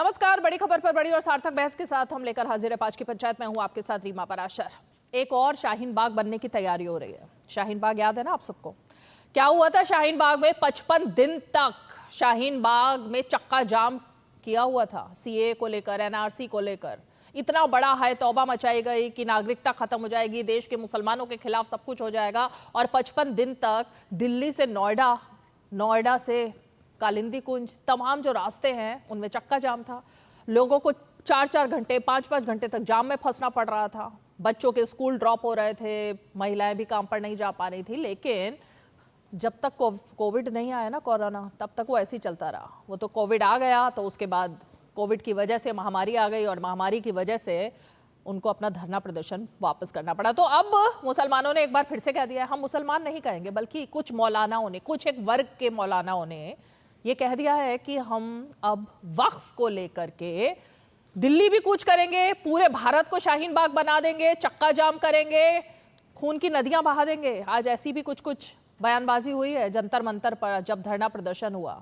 नमस्कार। बड़ी खबर पर बड़ी और सार्थक बहस के साथ हम लेकर हाजिर है पांच की पंचायत में। हूं आपके साथ रीमा पराशर। एक और शाहीन बाग बनने की तैयारी हो रही है। शाहीन बाग याद है ना आप सबको, क्या हुआ था शाहीन बाग में? 55 दिन तक शाहीन बाग में चक्का जाम किया हुआ था। सीए को लेकर, एनआरसी को लेकर इतना बड़ा है तौबा मचाई गई कि नागरिकता खत्म हो जाएगी, देश के मुसलमानों के खिलाफ सब कुछ हो जाएगा। और 55 दिन तक दिल्ली से नोएडा, नोएडा से कालिंदी कुंज, तमाम जो रास्ते हैं उनमें चक्का जाम था। लोगों को 4-4 घंटे, 5-5 घंटे तक जाम में फंसना पड़ रहा था। बच्चों के स्कूल ड्रॉप हो रहे थे, महिलाएं भी काम पर नहीं जा पा रही थी। लेकिन जब तक कोविड नहीं आया ना, कोरोना, तब तक वो ऐसे ही चलता रहा। वो तो कोविड आ गया तो उसके बाद कोविड की वजह से महामारी आ गई और महामारी की वजह से उनको अपना धरना प्रदर्शन वापस करना पड़ा। तो अब मुसलमानों ने एक बार फिर से कह दिया है, हम मुसलमान नहीं कहेंगे, बल्कि कुछ मौलानाओं ने, कुछ एक वर्ग के मौलानाओं ने ये कह दिया है कि हम अब वक्फ को लेकर के दिल्ली भी कूच करेंगे, पूरे भारत को शाहीन बाग बना देंगे, चक्का जाम करेंगे, खून की नदियां बहा देंगे। आज ऐसी भी कुछ बयानबाजी हुई है जंतर मंतर पर, जब धरना प्रदर्शन हुआ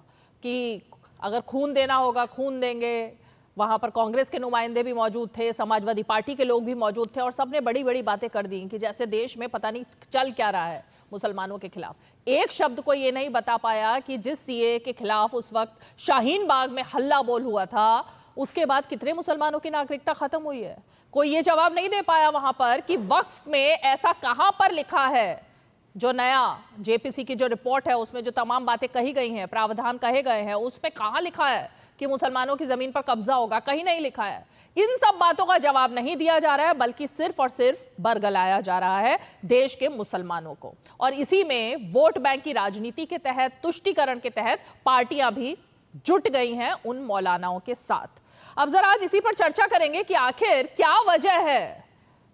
कि अगर खून देना होगा खून देंगे। वहां पर कांग्रेस के नुमाइंदे भी मौजूद थे, समाजवादी पार्टी के लोग भी मौजूद थे और सबने बड़ी बड़ी बातें कर दी कि जैसे देश में पता नहीं चल क्या रहा है मुसलमानों के खिलाफ। एक शब्द को ये नहीं बता पाया कि जिस सीए के खिलाफ उस वक्त शाहीन बाग में हल्ला बोल हुआ था, उसके बाद कितने मुसलमानों की नागरिकता खत्म हुई है। कोई ये जवाब नहीं दे पाया वहां पर कि वक्फ में ऐसा कहां पर लिखा है। जो नया जेपीसी की जो रिपोर्ट है उसमें जो तमाम बातें कही गई हैं, प्रावधान कहे गए हैं, उसमें कहां लिखा है कि मुसलमानों की जमीन पर कब्जा होगा? कहीं नहीं लिखा है। इन सब बातों का जवाब नहीं दिया जा रहा है, बल्कि सिर्फ और सिर्फ बरगलाया जा रहा है देश के मुसलमानों को। और इसी में वोट बैंक की राजनीति के तहत, तुष्टीकरण के तहत पार्टियां भी जुट गई हैं उन मौलानाओं के साथ। अब जरा आज इसी पर चर्चा करेंगे कि आखिर क्या वजह है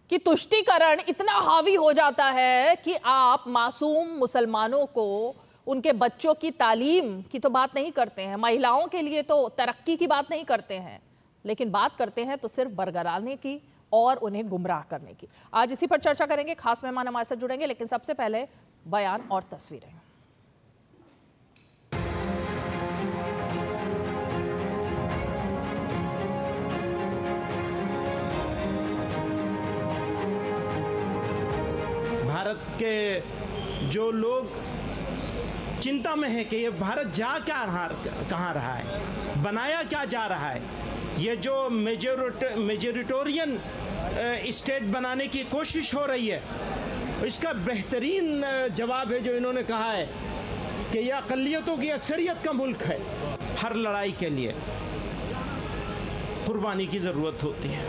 कि तुष्टीकरण इतना हावी हो जाता है कि आप मासूम मुसलमानों को, उनके बच्चों की तालीम की तो बात नहीं करते हैं, महिलाओं के लिए तो तरक्की की बात नहीं करते हैं, लेकिन बात करते हैं तो सिर्फ बरगलाने की और उन्हें गुमराह करने की। आज इसी पर चर्चा करेंगे। खास मेहमान हमारे साथ जुड़ेंगे, लेकिन सबसे पहले बयान और तस्वीरें। भारत के जो लोग चिंता में हैं कि ये भारत जा क्या रहा, कहाँ रहा है, बनाया क्या जा रहा है। ये जो मेजोरिटोरियन स्टेट बनाने की कोशिश हो रही है, इसका बेहतरीन जवाब है जो इन्होंने कहा है कि यह अक़लियतों की अक्सरियत का मुल्क है। हर लड़ाई के लिए कुर्बानी की ज़रूरत होती है।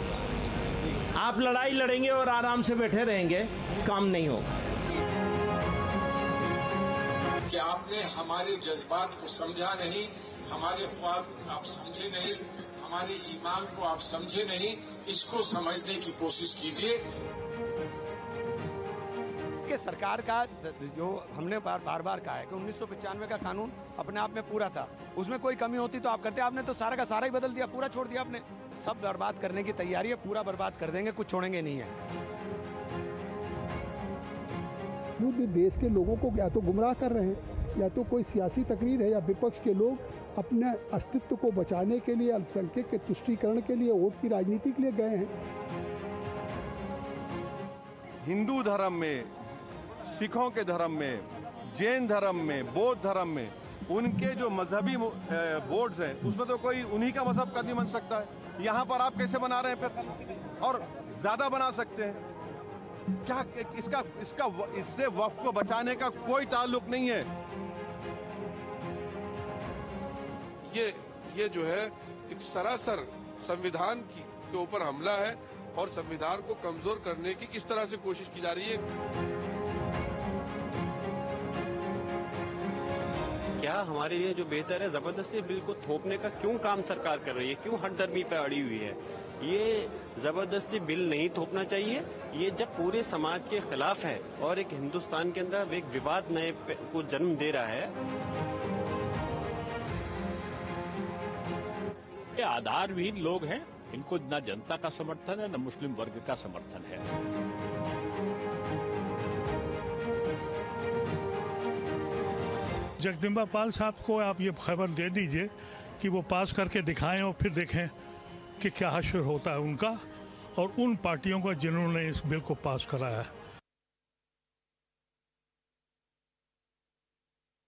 आप लड़ाई लड़ेंगे और आराम से बैठे रहेंगे, काम नहीं होगा। कि आपने हमारे जज्बात को समझा नहीं, हमारे ख्वाब आप समझे नहीं, हमारे ईमान को आप समझे नहीं, इसको समझने की कोशिश कीजिए। कि सरकार का जो हमने बार बार कहा है कि 1995 का कानून अपने आप में पूरा था, उसमें कोई कमी होती तो आप करते। आपने तो सारा का सारा ही बदल दिया, पूरा छोड़ दिया आपने। सब बर्बाद करने की तैयारी है, पूरा बर्बाद कर देंगे, कुछ छोड़ेंगे नहीं है। भी देश के लोगों को या तो गुमराह कर रहे हैं, या तो कोई सियासी तकरीर है, या विपक्ष के लोग अपने अस्तित्व को बचाने के लिए, अल्पसंख्यक के तुष्टीकरण के लिए, वोट की राजनीति के लिए गए हैं। हिंदू धर्म में, सिखों के धर्म में, जैन धर्म में, बौद्ध धर्म में उनके जो मजहबी बोर्ड्स हैं, उसमें तो कोई उन्हीं का मजहब का नहीं बन सकता है। यहाँ पर आप कैसे बना रहे हैं फिर? और ज्यादा बना सकते हैं क्या? इससे वक्फ को बचाने का कोई ताल्लुक नहीं है। ये जो है एक सरासर संविधान के ऊपर हमला है और संविधान को कमजोर करने की किस तरह से कोशिश की जा रही है। क्या हमारे लिए जो बेहतर है, जबरदस्ती बिल को थोपने का क्यों काम सरकार कर रही है? क्यों हठधर्मी पे अड़ी हुई है? ये जबरदस्ती बिल नहीं थोपना चाहिए। ये जब पूरे समाज के खिलाफ है और एक हिंदुस्तान के अंदर एक विवाद नए को जन्म दे रहा है। ये आधारहीन लोग हैं, इनको न जनता का समर्थन है, न मुस्लिम वर्ग का समर्थन है। जगदम्बा पाल साहब को आप ये खबर दे दीजिए कि वो पास करके दिखाएं और फिर देखें कि क्या हश्र होता है उनका और उन पार्टियों का जिन्होंने इस बिल को पास कराया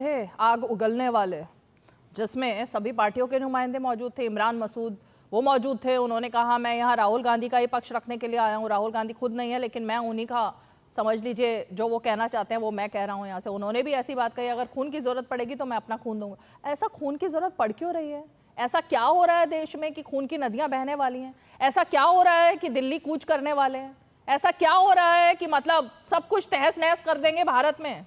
है। आग उगलने वाले, जिसमें सभी पार्टियों के नुमाइंदे मौजूद थे। इमरान मसूद वो मौजूद थे। उन्होंने कहा मैं यहाँ राहुल गांधी का ही पक्ष रखने के लिए आया हूँ। राहुल गांधी खुद नहीं है, लेकिन मैं उन्हीं का, समझ लीजिए जो वो कहना चाहते हैं वो मैं कह रहा हूँ यहाँ से। उन्होंने भी ऐसी बात कही, अगर खून की जरूरत पड़ेगी तो मैं अपना खून दूंगा। ऐसा खून की जरूरत पड़ क्यों रही है? ऐसा क्या हो रहा है देश में कि खून की नदियां बहने वाली हैं? ऐसा क्या हो रहा है कि दिल्ली कूच करने वाले हैं? ऐसा क्या हो रहा है कि मतलब सब कुछ तहस नहस कर देंगे भारत में?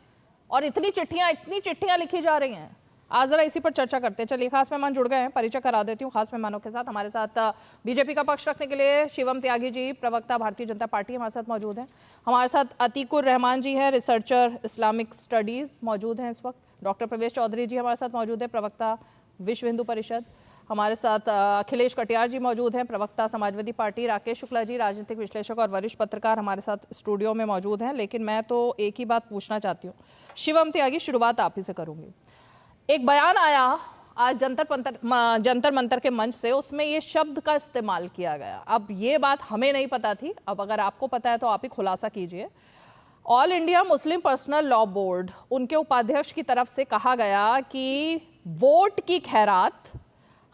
और इतनी चिट्ठियां लिखी जा रही हैं। आज जरा इसी पर चर्चा करते हैं। चलिए, खास मेहमान जुड़ गए हैं, परिचय करा देती हूँ खास मेहमानों के साथ। हमारे साथ बीजेपी का पक्ष रखने के लिए शिवम त्यागी जी, प्रवक्ता भारतीय जनता पार्टी, हमारे साथ मौजूद हैं। हमारे साथ अतीकुर रहमान जी हैं, रिसर्चर इस्लामिक स्टडीज मौजूद हैं इस वक्त। डॉक्टर प्रवेश चौधरी जी हमारे साथ मौजूद है, प्रवक्ता विश्व हिंदू परिषद। हमारे साथ अखिलेश कटियार जी मौजूद हैं, प्रवक्ता समाजवादी पार्टी। राकेश शुक्ला जी, राजनीतिक विश्लेषक और वरिष्ठ पत्रकार, हमारे साथ स्टूडियो में मौजूद हैं। लेकिन मैं तो एक ही बात पूछना चाहती हूँ, शिवम त्यागी, शुरुआत आप ही से करूंगी। एक बयान आया आज जंतर मंतर के मंच से, उसमें ये शब्द का इस्तेमाल किया गया। अब ये बात हमें नहीं पता थी, अब अगर आपको पता है तो आप ही खुलासा कीजिए। All India Muslim personal law board, उनके उपाध्यक्ष की तरफ से कहा गया कि वोट की खैरात,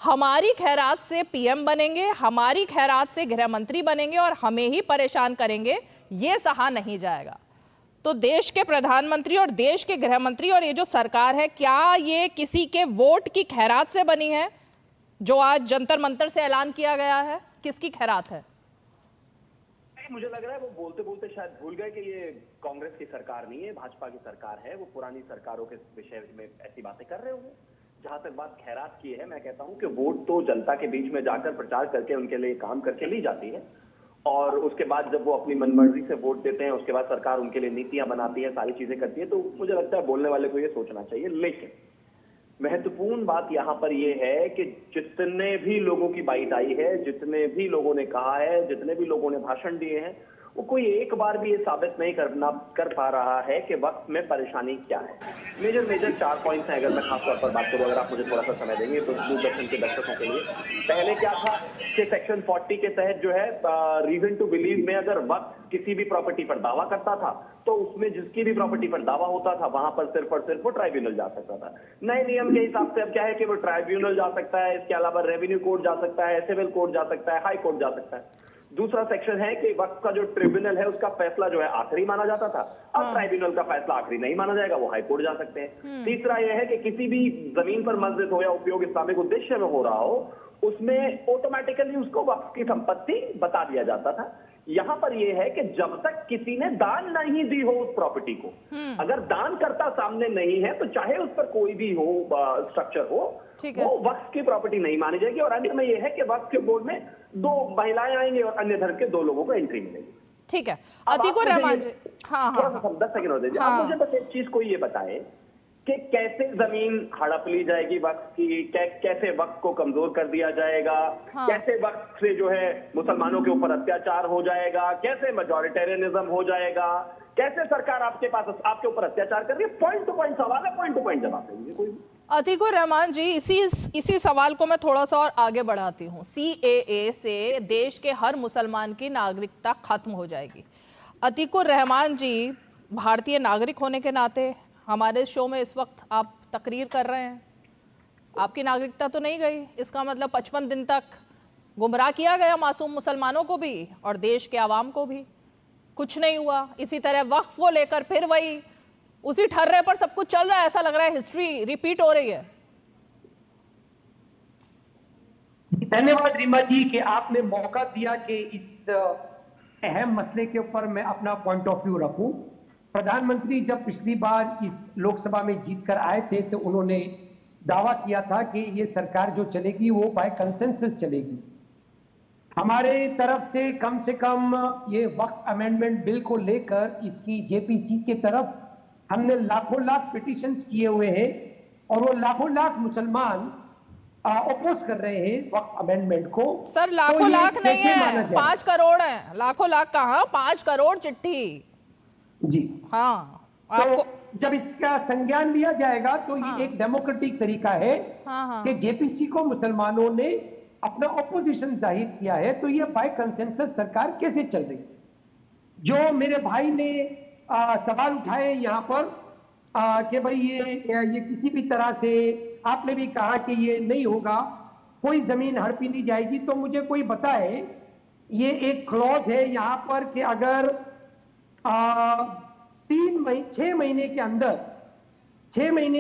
हमारी खैरात से पीएम बनेंगे, हमारी खैरात से गृह मंत्री बनेंगे और हमें ही परेशान करेंगे, ये सहा नहीं जाएगा। तो देश के प्रधानमंत्री और देश के गृह मंत्री और ये जो सरकार है, क्या ये किसी के वोट की खैरात से बनी है? जो आज जंतर मंतर से ऐलान किया गया है, किसकी खैरात है? मुझे लग रहा है वो बोलते बोलते शायद भूल गए कि ये कांग्रेस की सरकार नहीं है, भाजपा की सरकार है। वो पुरानी सरकारों के विषय में ऐसी बातें कर रहे होंगे। जहां तक बात खैरात की है, मैं कहता हूं कि वोट तो जनता के बीच में जाकर प्रचार करके उनके लिए काम करके ली जाती है, और उसके बाद जब वो अपनी मनमर्जी से वोट देते हैं, उसके बाद सरकार उनके लिए नीतियां बनाती है, सारी चीजें करती है। तो मुझे लगता है बोलने वाले को ये सोचना चाहिए। लेकिन महत्वपूर्ण बात यहाँ पर यह है कि जितने भी लोगों की बाइट आई है, जितने भी लोगों ने कहा है, जितने भी लोगों ने भाषण दिए हैं, वो कोई एक बार भी ये साबित नहीं कर पा रहा है कि वक्त में परेशानी क्या है। मेजर 4 पॉइंट्स हैं। अगर मैं खासतौर पर बात करूं, अगर आप मुझे थोड़ा सा समय देंगे तो दूरदर्शन के दर्शकों के लिए, पहले क्या था कि सेक्शन 40 के तहत जो है रीजन टू बिलीव में अगर वक्त किसी भी प्रॉपर्टी पर दावा करता था तो उसमें जिसकी भी प्रॉपर्टी पर दावा होता था वहां पर सिर्फ और सिर्फ वो ट्राइब्यूनल जा सकता था। नए नियम के हिसाब से अब क्या है कि वो ट्राइब्यूनल जा सकता है, इसके अलावा रेवेन्यू कोर्ट जा सकता है, सिविल कोर्ट जा सकता है, हाई कोर्ट जा सकता है। दूसरा सेक्शन है कि वक्त का जो ट्रिब्यूनल है उसका फैसला जो है आखिरी माना जाता था, अब ट्राइब्यूनल का फैसला आखिरी नहीं माना जाएगा, वो हाई कोर्ट जा सकते हैं। तीसरा यह है कि किसी भी जमीन पर मस्जिद हो या उपयोग इस्लामिक उद्देश्य में हो रहा हो, उसमें ऑटोमेटिकली उसको वक्फ की संपत्ति बता दिया जाता था। यहां पर यह है कि जब तक किसी ने दान नहीं दी हो उस प्रॉपर्टी को, अगर दान करता सामने नहीं है तो चाहे उस पर कोई भी हो स्ट्रक्चर हो, वो वक्फ की प्रॉपर्टी नहीं मानी जाएगी। और अंत में यह है कि वक्फ के बोर्ड में 2 महिलाएं आएंगे और अन्य धर्म के 2 लोगों को एंट्री मिलेगी। ठीक है, अतीकुर रहमान जी, हाँ, 10 सेकंड हो दीजिए। आप मुझे बस एक चीज को ये बताएं कि कैसे जमीन हड़प ली जाएगी वक्त की, कैसे वक्त को कमजोर कर दिया जाएगा, कैसे वक्त से जो है मुसलमानों के ऊपर अत्याचार हो जाएगा, कैसे मेजॉरिटेरियनिज्म हो जाएगा, कैसे सरकार आपके ऊपर अत्याचार कर रही है। पॉइंट टू पॉइंट सवाल है, पॉइंट टू पॉइंट जवाब देंगे कोई। अतीकुर रहमान जी, इसी सवाल को मैं थोड़ा सा और आगे बढ़ाती हूँ। CAA से देश के हर मुसलमान की नागरिकता खत्म हो जाएगी। अतीकुर रहमान जी, भारतीय नागरिक होने के नाते हमारे शो में इस वक्त आप तकरीर कर रहे हैं, आपकी नागरिकता तो नहीं गई। इसका मतलब 55 दिन तक गुमराह किया गया मासूम मुसलमानों को भी और देश के आवाम को भी, कुछ नहीं हुआ। इसी तरह वक्फ को लेकर फिर वही उसी ठर्रे पर सब कुछ चल रहा है। ऐसा लग रहा है हिस्ट्री रिपीट हो रही है। धन्यवाद रीमा जी कि आपने मौका दिया कि इस अहम मसले के ऊपर मैं अपना पॉइंट ऑफ व्यू रखूं। प्रधानमंत्री जब पिछली बार इस लोकसभा में जीतकर आए थे तो उन्होंने दावा किया था कि ये सरकार जो चलेगी वो बाय कंसेंसस चलेगी। हमारे तरफ से कम ये वक्त अमेंडमेंट बिल को लेकर इसकी JPC के तरफ हमने लाखों लाख पिटिशंस किए हुए हैं और वो लाखों लाख मुसलमान अपोज कर रहे हैं वक्त अमेंडमेंट को। सर लाखों लाख नहीं है, 5 करोड़ है। लाखों लाख कहाँ, 5 करोड़ चिट्ठी। जी हाँ, आपको जब इसका संज्ञान लिया जाएगा तो ये एक डेमोक्रेटिक तरीका है कि जेपीसी को मुसलमानों ने अपना ऑपोजिशन जाहिर किया है, तो ये बाय कंसेंसस सरकार कैसे चल रही है? जो मेरे भाई ने सवाल उठाए यहाँ पर कि भाई ये किसी भी तरह से, आपने भी कहा कि ये नहीं होगा, कोई जमीन हड़पी नहीं जाएगी, तो मुझे कोई बताए ये एक क्लॉज है यहाँ पर कि अगर 6 महीने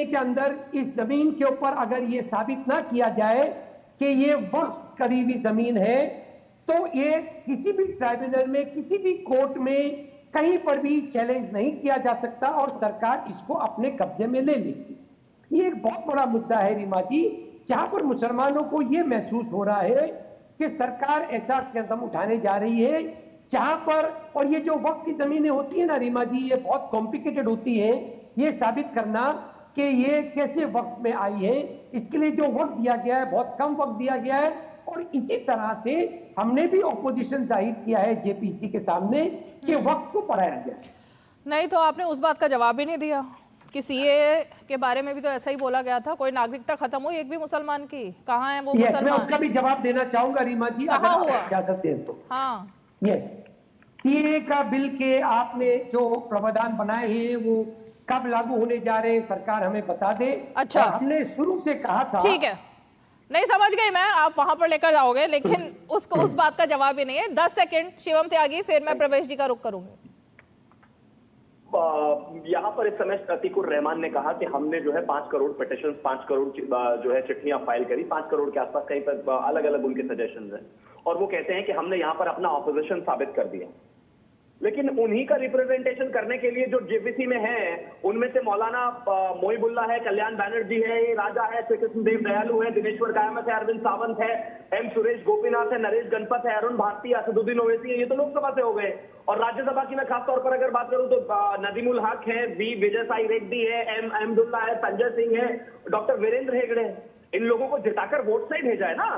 के अंदर इस जमीन के ऊपर अगर ये साबित ना किया जाए कि ये वक्फ करीबी जमीन है, तो ये किसी भी ट्राइब्यूनल में, किसी भी कोर्ट में कहीं पर भी चैलेंज नहीं किया जा सकता और सरकार इसको अपने कब्जे में ले लेगी। ये एक बहुत बड़ा मुद्दा है रीमा जी, जहां पर मुसलमानों को ये महसूस हो रहा है कि सरकार ऐसा कदम उठाने जा रही है जहां पर, और ये जो वक्त की जमीनें होती है ना रीमा जी, ये बहुत कॉम्प्लिकेटेड होती है ये साबित करना कि ये कैसे वक्त में आई है। इसके लिए जो वक्त दिया गया है बहुत कम वक्त दिया गया है, और इसी तरह से हमने भी ऑपोजिशन जाहिर किया है जेपीसी के सामने कि वक्त को बढ़ाया जाए। नहीं तो आपने उस बात का जवाब ही नहीं दिया कि सीए के बारे में भी तो ऐसा ही बोला गया था, कोई नागरिकता खत्म हुई एक भी मुसलमान की, कहाँ है वो मुसलमान? मैं उसका भी जवाब देना चाहूंगा रीमा जी, कहाँ हुआ? इजाजत दें तो। हाँ, यस, सीए का बिल के आपने जो प्रावधान बनाए हैं वो कब लागू होने जा रहे हैं, सरकार हमें बता दे। अच्छा, हमने शुरू से कहा था। ठीक है, नहीं समझ गई मैं, आप वहां पर लेकर जाओगे, लेकिन उसको उस बात का जवाब ही नहीं है। 10 सेकंड शिवम त्यागी, फिर मैं प्रवेश जी का रुख करूंगी। यहाँ पर इस समय अतीकुर रहमान ने कहा कि हमने जो है 5 करोड़ पिटिशन, 5 करोड़ जो है चिट्ठियां फाइल करी, 5 करोड़ के आसपास कहीं पर अलग अलग उनके सजेशंस हैं, और वो कहते हैं कि हमने यहाँ पर अपना ऑपोजिशन साबित कर दिया। लेकिन उन्हीं का रिप्रेजेंटेशन करने के लिए जो जेपीसी में है, उनमें से मौलाना मोहिबुल्ला है, कल्याण बैनर्जी है, राजा है, श्री कृष्णदेव दयालु है, दिनेश्वर कायमत है, अरविंद सावंत है, एम सुरेश गोपीनाथ है, नरेश गणपत है, अरुण भारती, असदुद्दीन ओवैसी है, ये तो लोकसभा से हो गए। और राज्यसभा की मैं खासतौर पर अगर बात करूं तो नदीमुल हक है, वी विजय साई रेड्डी है, एम अहमदुल्ला है, संजय सिंह है, डॉक्टर वीरेंद्र हेगड़े। इन लोगों को जिताकर वोट से ही भेजा है ना,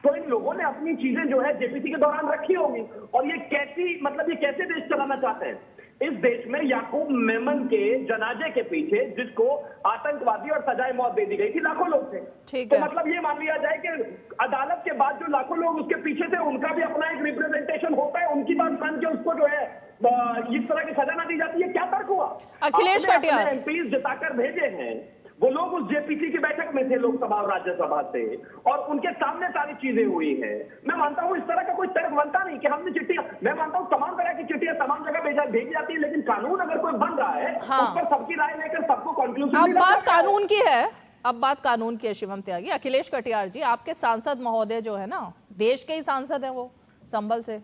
तो इन लोगों ने अपनी चीजें जो है जेपीसी के दौरान रखी होंगी। और ये कैसी, मतलब ये कैसे देश चलाना चाहते हैं? इस देश में याकूब मेमन के जनाजे के पीछे, जिसको आतंकवादी और सजाए मौत दे दी गई थी, लाखों लोग थे। तो मतलब ये मान लिया जाए कि अदालत के बाद जो लाखों लोग उसके पीछे थे, उनका भी अपना एक रिप्रेजेंटेशन होता है, उनकी बात मान के उसको जो है इस तरह की सजा ना दी जाती है। क्या फर्क हुआ? अखिलेश कटियार एमपी जिताकर भेजे हैं, वो लोग उस जेपीसी की बैठक में थे लोकसभा और राज्यसभा से, और उनके सामने सारी चीजें हुई है। मैं मानता हूं इस तरह का कोई तर्क बनता नहीं कि हमने चिट्ठियां, मैं मानता हूं तमाम तरह की चिट्ठियां तमाम जगह भेजी जाती है, लेकिन कानून अगर कोई बन रहा है उस पर सबकी राय लेकर सबको कंक्लूजन। अब बात कानून की है, अब बात कानून की है शिवम त्यागी। अखिलेश कटियार जी, आपके सांसद महोदय जो है ना, देश के ही सांसद हैं, वो संभल से,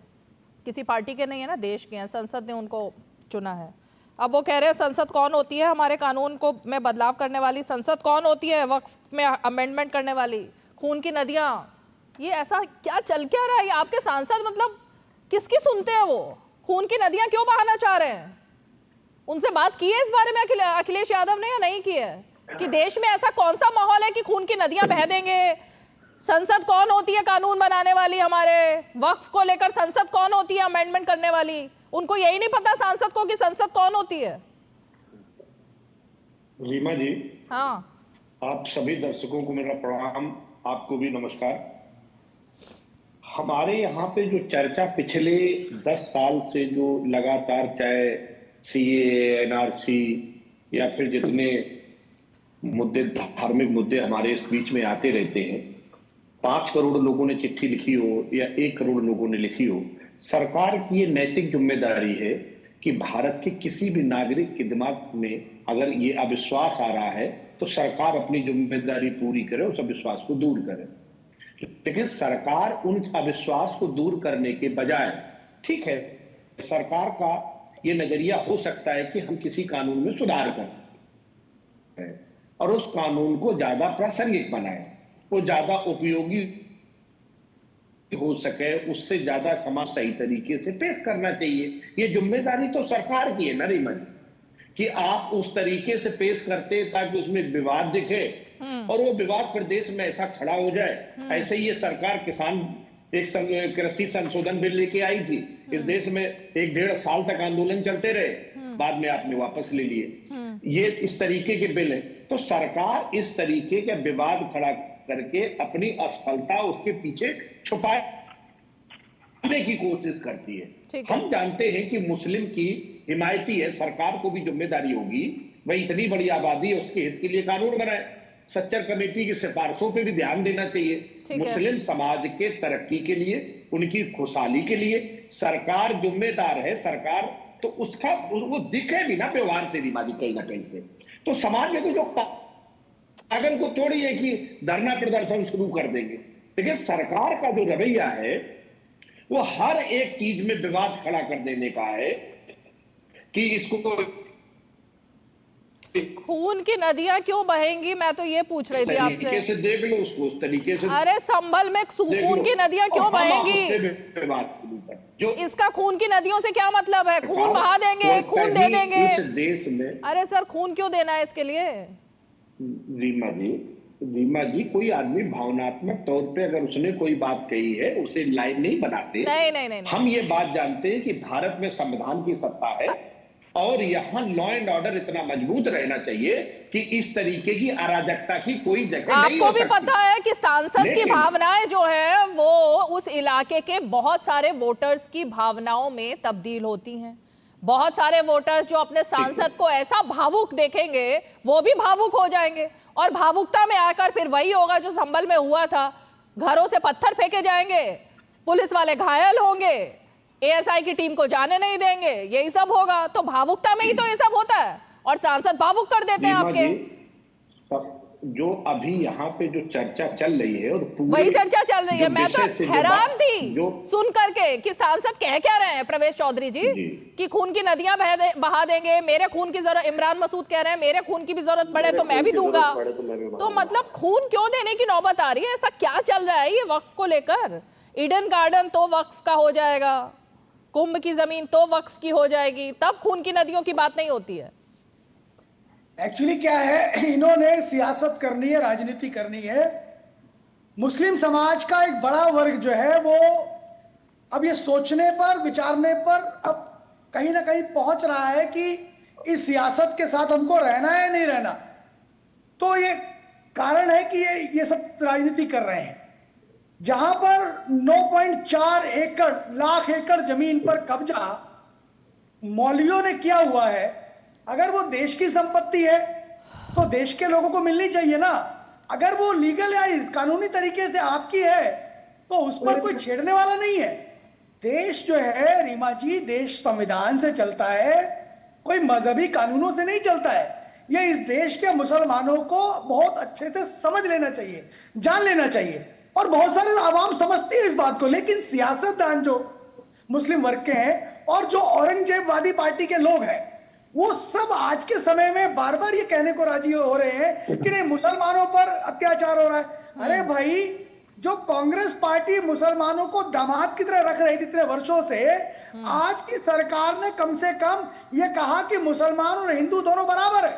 किसी पार्टी के नहीं है ना, देश के हैं, संसद ने उनको चुना है। अब वो कह रहे हैं संसद कौन होती है हमारे कानून को में बदलाव करने वाली, संसद कौन होती है वक्फ में अमेंडमेंट करने वाली, खून की नदियां, ये ऐसा क्या चल क्या रहा है? आपके सांसद मतलब किसकी सुनते हैं? वो खून की नदियां क्यों बहाना चाह रहे हैं? उनसे बात की है इस बारे में अखिलेश यादव ने या नहीं की है कि देश में ऐसा कौन सा माहौल है कि खून की नदियां बह देंगे? संसद कौन होती है कानून बनाने वाली? हमारे वक्फ को लेकर संसद कौन होती है अमेंडमेंट करने वाली? उनको यही नहीं पता सांसद को कि संसद कौन होती है? रीमा जी, हाँ, आप सभी दर्शकों को मेरा प्रणाम, आपको भी नमस्कार। हमारे यहाँ पे जो चर्चा पिछले 10 साल से जो लगातार, चाहे सीए, एनआरसी या फिर जितने मुद्दे, धार्मिक मुद्दे हमारे इस बीच में आते रहते हैं, 5 करोड़ लोगों ने चिट्ठी लिखी हो या 1 करोड़ लोगों ने लिखी हो, सरकार की ये नैतिक जिम्मेदारी है कि भारत के किसी भी नागरिक के दिमाग में अगर ये अविश्वास आ रहा है तो सरकार अपनी जिम्मेदारी पूरी करे, उस अविश्वास को दूर करे। लेकिन सरकार उन अविश्वास को दूर करने के बजाय, ठीक है, सरकार का ये नजरिया हो सकता है कि हम किसी कानून में सुधार करें और उस कानून को ज्यादा प्रासंगिक बनाएं, वो ज्यादा उपयोगी हो सके, उससे ज्यादा समाज सही तरीके से पेश करना चाहिए। ये जिम्मेदारी तो सरकार की है ना रीमा जी, कि आप उस तरीके से पेश करते ताकि उसमें विवाद दिखे और वो विवाद प्रदेश में ऐसा खड़ा हो जाए। ऐसे ही ये सरकार किसान एक कृषि संशोधन बिल लेके आई थी। इस देश में 1-1.5 साल तक आंदोलन चलते रहे, बाद में आपने वापस ले लिए। ये इस तरीके के बिल है। तो सरकार इस तरीके के विवाद खड़ा करके अपनी असफलता उसके पीछे छुपाने की कोशिश करती है। हम जानते हैं कि मुस्लिम की हिमायती है, सरकार को भी जिम्मेदारी होगी, वही इतनी बड़ी आबादी है, उसके हित के लिए कानून बनाए। सच्चर कमेटी की सिफारिशों पे भी ध्यान देना चाहिए। मुस्लिम समाज के तरक्की के लिए, उनकी खुशहाली के लिए सरकार जिम्मेदार है। सरकार तो उसका वो दिखे भी ना व्यवहार से रीमा जी, कहीं ना कहीं से। तो समाज में तो जो पागल को थोड़ी है कि धरना प्रदर्शन शुरू कर देंगे। देखिए सरकार का जो रवैया है वो हर एक चीज में विवाद खड़ा कर देने का है कि इसको खून की नदियां क्यों बहेंगी, मैं तो ये पूछ रही थी आपसे। तरीके से देख लो उसको, उस तरीके से। अरे संभल में खून की नदियां क्यों बहेंगी? जो इसका खून की नदियों से क्या मतलब है? खून बहा देंगे, खून दे देंगे इस देश में। अरे सर खून क्यों देना है इसके लिए? रीमा जी कोई आदमी भावनात्मक तौर पे अगर उसने कोई बात कही है उसे लाइन नहीं बनाते। नहीं। हम ये बात जानते हैं कि भारत में संविधान की सत्ता है और यहाँ लॉ एंड ऑर्डर इतना मजबूत रहना चाहिए कि इस तरीके की अराजकता की कोई जगह नहीं हो सकती। आपको भी पता है कि सांसद की भावनाएं जो है वो उस इलाके के बहुत सारे वोटर्स की भावनाओं में तब्दील होती हैं। बहुत सारे वोटर्स जो अपने सांसद को ऐसा भावुक देखेंगे वो भी भावुक हो जाएंगे, और भावुकता में आकर फिर वही होगा जो संभल में हुआ था। घरों से पत्थर फेंके जाएंगे, पुलिस वाले घायल होंगे, एएसआई की टीम को जाने नहीं देंगे, यही सब होगा। तो भावुकता में ही तो ये सब होता है और सांसद भावुक कर देते हैं आपके। जो अभी यहाँ पे जो चर्चा चल रही है और वही चर्चा चल रही है। मैं तो हैरान थी सुन करके कि सांसद कह क्या रहे हैं प्रवेश चौधरी जी कि खून की नदियां बहा देंगे, मेरे खून की जरूरत, इमरान मसूद कह रहे हैं मेरे खून की भी जरूरत पड़े तो मैं भी दूंगा। तो मतलब खून क्यों देने की नौबत आ रही है? ऐसा क्या चल रहा है ये वक्फ को लेकर? ईडन गार्डन तो वक्फ का हो जाएगा, कुंभ की जमीन तो वक्फ की हो जाएगी, तब खून की नदियों की बात नहीं होती है। एक्चुअली क्या है, इन्होंने सियासत करनी है, राजनीति करनी है। मुस्लिम समाज का एक बड़ा वर्ग जो है वो अब ये सोचने पर, विचारने पर अब कहीं ना कहीं पहुंच रहा है कि इस सियासत के साथ हमको रहना है नहीं रहना। तो ये कारण है कि ये सब राजनीति कर रहे हैं। जहां पर 9.4 एकड़ लाख एकड़ जमीन पर कब्जा मौलवियों ने किया हुआ है, अगर वो देश की संपत्ति है तो देश के लोगों को मिलनी चाहिए ना। अगर वो लीगल या कानूनी तरीके से आपकी है तो उस पर कोई छेड़ने वाला नहीं है। देश जो है रीमा जी, देश संविधान से चलता है, कोई मजहबी कानूनों से नहीं चलता है। ये इस देश के मुसलमानों को बहुत अच्छे से समझ लेना चाहिए, जान लेना चाहिए, और बहुत सारे आवाम समझती है इस बात को। लेकिन सियासतदान जो मुस्लिम वर्ग के हैं और जो औरंगजेबवादी पार्टी के लोग हैं, वो सब आज के समय में बार बार ये कहने को राजी हो रहे हैं कि नहीं मुसलमानों पर अत्याचार हो रहा है। अरे भाई, जो कांग्रेस पार्टी मुसलमानों को दामाद की तरह रख रही थी इतने वर्षों से, आज की सरकार ने कम से कम ये कहा कि मुसलमान और हिंदू दोनों बराबर है,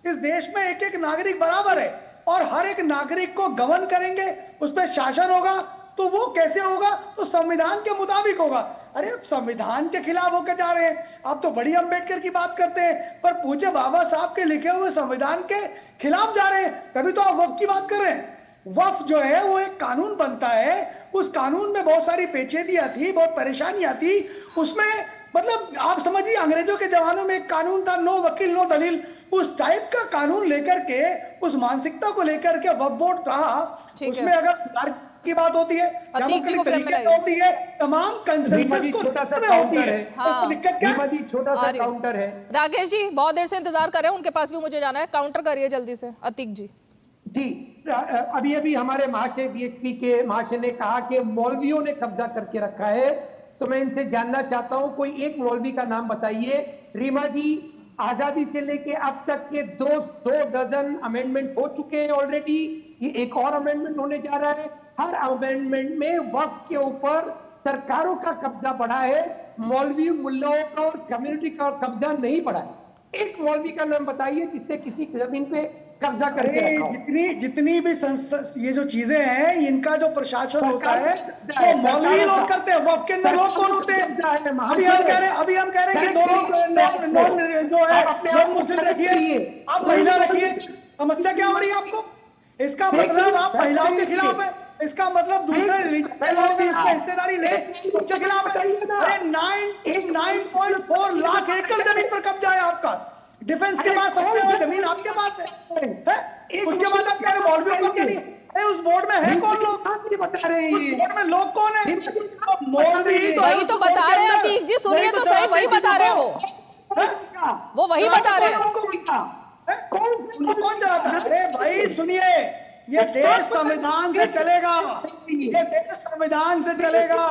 इस देश में एक एक नागरिक बराबर है और हर एक नागरिक को गवर्न करेंगे, उस पर शासन होगा। तो वो कैसे होगा? तो संविधान के मुताबिक होगा। अरे अब संविधान के खिलाफ होकर जा रहे हैं। आप तो बड़ी अंबेडकर की बात करते हैं पर पूछे बाबा साहब के लिखे हुए संविधान के खिलाफ जा रहे हैं, तभी तो आप वक्फ की बात कर रहे हैं। वक्फ जो है वो एक कानून बनता है, उस कानून में बहुत सारी पेचीदगियां थी, बहुत परेशानियां थी उसमें। मतलब आप समझिए, अंग्रेजों के जमानों में एक कानून था, नो वकील नो दलील, उस टाइप का कानून लेकर के, उस मानसिकता को लेकर के वक्फ बोर्ड रहा। उसमें अगर सुधार की बात होती है, होती है, तमाम कंसेंसस को छोटा सा काउंटर है। छोटा सा काउंटर है। राकेश जी बहुत देर से इंतजार कर रहे हैं, उनके पास भी मुझे जाना है, काउंटर करिए जल्दी से। अतीक जी जी, अभी अभी हमारे महाशय बीएचपी के महाशय ने कहा कि मौलवियों ने कब्जा करके रखा है, तो मैं इनसे जानना चाहता हूं कोई एक मौलवी का नाम बताइए। रीमा जी, आजादी से लेके अब तक के दो दर्जन अमेंडमेंट हो चुके हैं ऑलरेडी, ये एक और अमेंडमेंट होने जा रहा है। हर अमेंडमेंट में वक्फ के ऊपर सरकारों का कब्जा बढ़ा है, मौलवी मुल्लाओं का और कम्युनिटी का कब्जा नहीं बढ़ा है। एक मौलवी का नाम बताइए जिसने किसी जमीन पे कब्जा करके अरे रखा हो। जितनी भी ये जो चीजें हैं, इनका जो प्रशासन होता है वो मौलवी लोग करते हैं। वक्फ के अंदर लोग कौन होते हैं? अभी हम कह रहे हैं कि 2 लोग नॉन जो है नॉन मुस्लिम रखिए, आप महिला रखिए। समस्या क्या हो रही है आपको? इसका मतलब आप महिलाओं के खिलाफ है। इसका मतलब दूसरे रिलीजन के लोग अगर इसमें हिस्सेदारी ले उनके खिलाफ है। अरे 9.4 लाख एकड़ जमीन पर कब्जा है आपका। डिफेंस के बाद सबसे ज्यादा जमीन आपके पास है। उसके बाद आप कह रहे मौलवियों को क्या नहीं? अरे उस बोर्ड में है कौन लोग? बता रहे हैं उस बोर्ड में लोग कौन है? मौलवी तो वही तो बता रहे हैं अतीक जी, सुनिए तो सही, वही बता रहे हो, वो वही बता रहे हैं। कौन चलाता है? अरे भाई सुनिए, ये देश संविधान से चलेगा, ये देश संविधान से चलेगा,